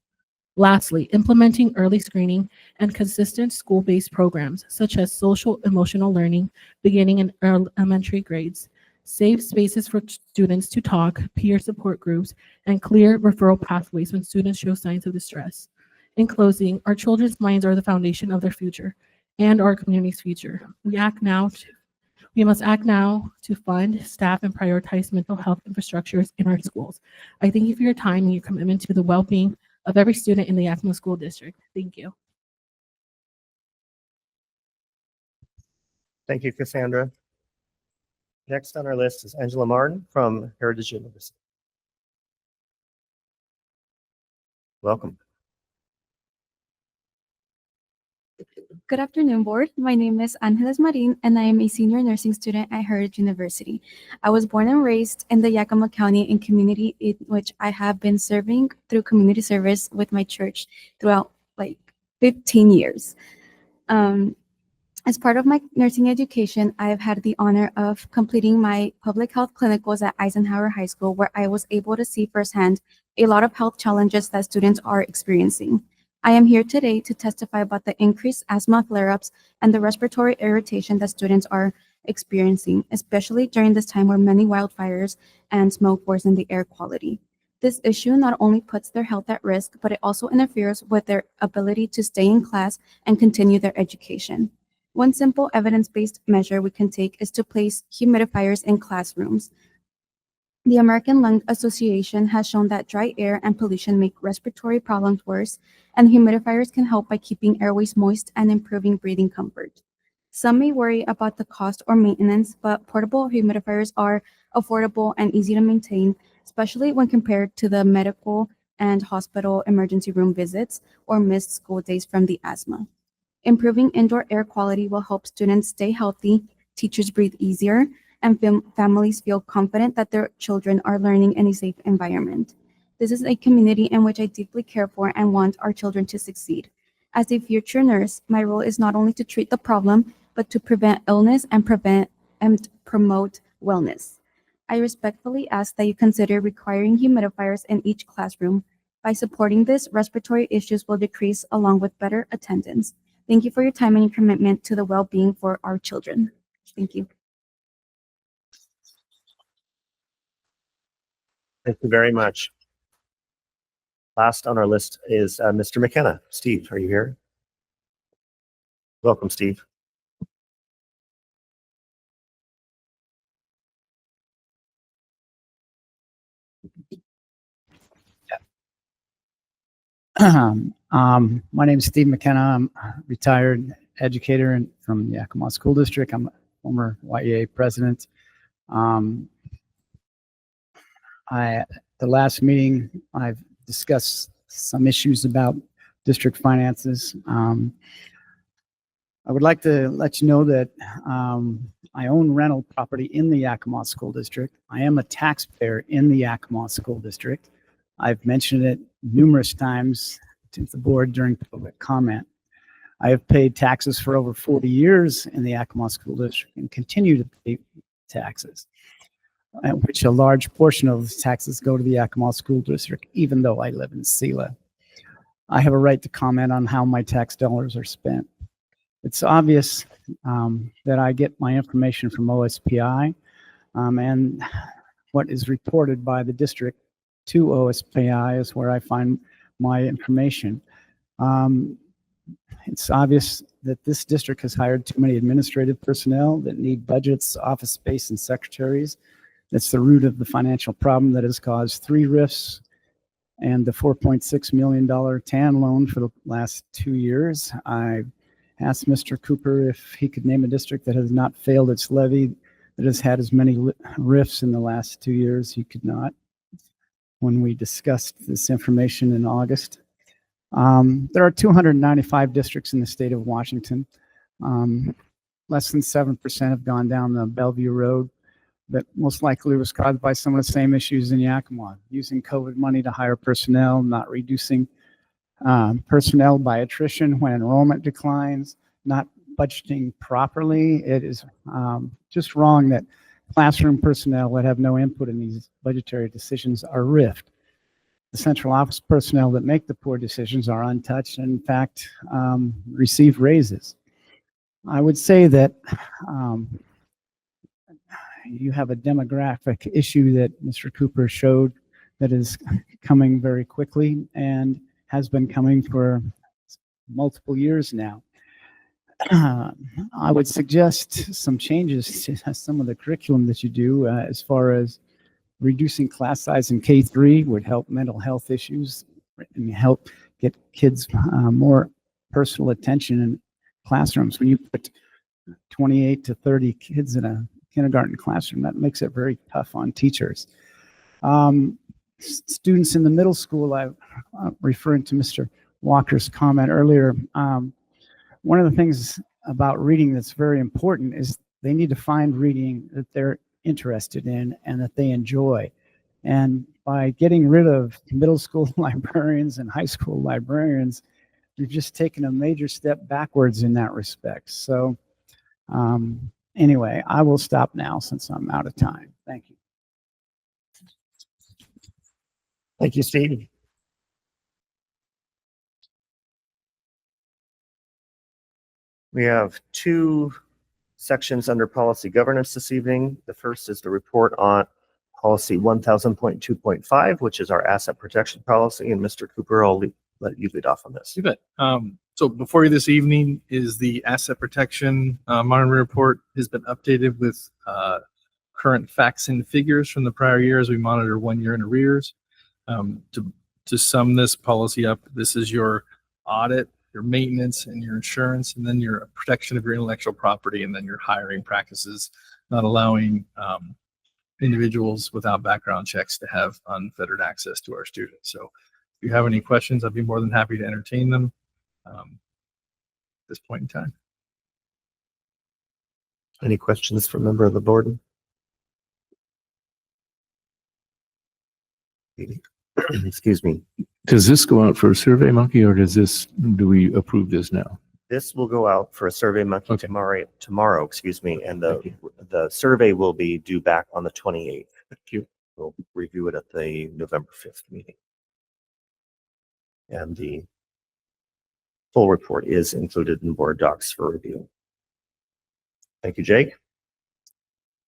Lastly, implementing early screening and consistent school-based programs, such as social emotional learning beginning in elementary grades, safe spaces for students to talk, peer support groups, and clear referral pathways when students show signs of distress. In closing, our children's minds are the foundation of their future and our community's future. We must act now to fund, staff, and prioritize mental health infrastructures in our schools. I thank you for your time and your commitment to the well-being of every student in the Yakima School District. Thank you. Thank you, Cassandra. Next on our list is Angela Martin from Heritage University. Welcome. Good afternoon, board. My name is Angeles Marin, and I am a senior nursing student at Heritage University. I was born and raised in the Yakima County and community in which I have been serving through community service with my church throughout like 15 years. As part of my nursing education, I have had the honor of completing my public health clinicals at Eisenhower High School, where I was able to see firsthand a lot of health challenges that students are experiencing. I am here today to testify about the increased asthma flare-ups and the respiratory irritation that students are experiencing, especially during this time where many wildfires and smoke worsen the air quality. This issue not only puts their health at risk, but it also interferes with their ability to stay in class and continue their education. One simple evidence-based measure we can take is to place humidifiers in classrooms. The American Lung Association has shown that dry air and pollution make respiratory problems worse, and humidifiers can help by keeping airways moist and improving breathing comfort. Some may worry about the cost or maintenance, but portable humidifiers are affordable and easy to maintain, especially when compared to the medical and hospital emergency room visits or missed school days from the asthma. Improving indoor air quality will help students stay healthy, teachers breathe easier, and families feel confident that their children are learning in a safe environment. This is a community in which I deeply care for and want our children to succeed. As a future nurse, my role is not only to treat the problem, but to prevent illness and promote wellness. I respectfully ask that you consider requiring humidifiers in each classroom. By supporting this, respiratory issues will decrease along with better attendance. Thank you for your time and your commitment to the well-being for our children. Thank you. Thank you very much. Last on our list is Mr. McKenna. Steve, are you here? Welcome, Steve. My name is Steve McKenna. I'm a retired educator from the Yakima School District. I'm a former YEA president. The last meeting, I've discussed some issues about district finances. I would like to let you know that I own rental property in the Yakima School District. I am a taxpayer in the Yakima School District. I've mentioned it numerous times to the board during public comment. I have paid taxes for over 40 years in the Yakima School District and continue to pay taxes, which a large portion of the taxes go to the Yakima School District, even though I live in Sela. I have a right to comment on how my tax dollars are spent. It's obvious that I get my information from OSPI and what is reported by the district to OSPI is where I find my information. It's obvious that this district has hired too many administrative personnel that need budgets, office space, and secretaries. That's the root of the financial problem that has caused 3 RIFs and the $4.6 million TAN loan for the last 2 years. I asked Mr. Cooper if he could name a district that has not failed its levy, that has had as many RIFs in the last 2 years. He could not when we discussed this information in August. There are 295 districts in the state of Washington. Less than 7% have gone down the Bellevue Road. That most likely was caused by some of the same issues in Yakima, using COVID money to hire personnel, not reducing personnel by attrition when enrollment declines, not budgeting properly. It is just wrong that classroom personnel that have no input in these budgetary decisions are RIFed. The central office personnel that make the poor decisions are untouched and in fact receive raises. I would say that you have a demographic issue that Mr. Cooper showed that is coming very quickly and has been coming for multiple years now. I would suggest some changes to some of the curriculum that you do as far as reducing class size in K-3 would help mental health issues and help get kids more personal attention in classrooms. When you put 28 to 30 kids in a kindergarten classroom, that makes it very tough on teachers. Students in the middle school, I'm referring to Mr. Walker's comment earlier. One of the things about reading that's very important is they need to find reading that they're interested in and that they enjoy. And by getting rid of middle school librarians and high school librarians, you've just taken a major step backwards in that respect. So anyway, I will stop now since I'm out of time. Thank you. Thank you, Steve. We have 2 sections under policy governance this evening. The first is the report on policy 1000.2.5, which is our asset protection policy. And Mr. Cooper, I'll let you lead off on this. You bet. So before you this evening is the asset protection monitoring report has been updated with current facts and figures from the prior year as we monitor 1 year in arrears. To sum this policy up, this is your audit, your maintenance, and your insurance, and then your protection of your intellectual property, and then your hiring practices, not allowing individuals without background checks to have unfettered access to our students. So if you have any questions, I'd be more than happy to entertain them at this point in time. Any questions from a member of the board? Excuse me. Does this go out for a Survey Monkey or do we approve this now? This will go out for a survey monkey tomorrow, excuse me, and the survey will be due back on the 28th. Thank you. We'll review it at the November 5th meeting. And the full report is included in board docs for review. Thank you, Jake.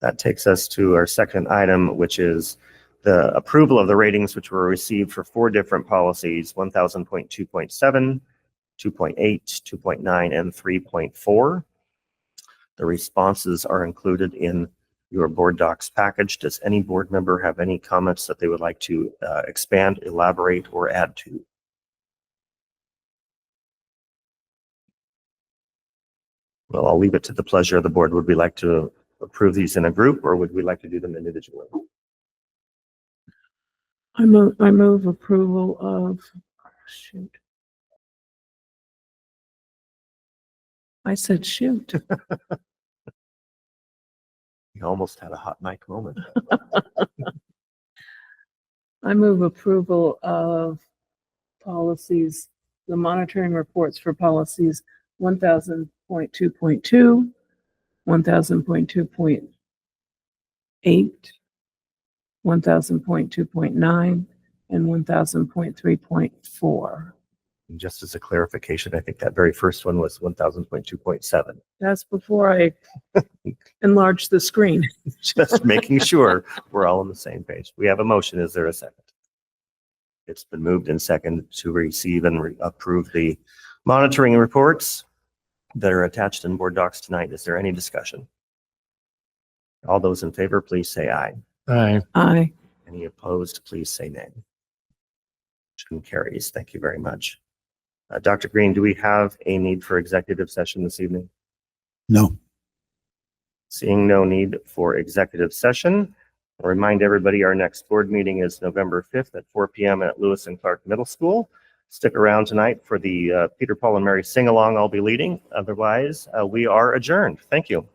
That takes us to our second item, which is the approval of the ratings which were received for 4 different policies, 1000.2.7, 2.8, 2.9, and 3.4. The responses are included in your board docs package. Does any board member have any comments that they would like to expand, elaborate, or add to? Well, I'll leave it to the pleasure of the board. Would we like to approve these in a group, or would we like to do them individually? I move approval of, shoot. I said shoot. You almost had a hot mic moment. I move approval of policies, the monitoring reports for policies 1000.2.2, 1000.2.8, 1000.2.9, and 1000.3.4. And just as a clarification, I think that very first one was 1000.2.7. That's before I enlarged the screen. Just making sure we're all on the same page. We have a motion. Is there a second? It's been moved and seconded to receive and approve the monitoring reports that are attached in board docs tonight. Is there any discussion? All those in favor, please say aye. Aye. Aye. Any opposed, please say nay. Motion carries. Thank you very much. Dr. Green, do we have a need for executive session this evening? No. Seeing no need for executive session, I'll remind everybody our next board meeting is November 5th at 4 p.m. at Lewis and Clark Middle School. Stick around tonight for the Peter, Paul, and Mary sing-along I'll be leading. Otherwise, we are adjourned. Thank you.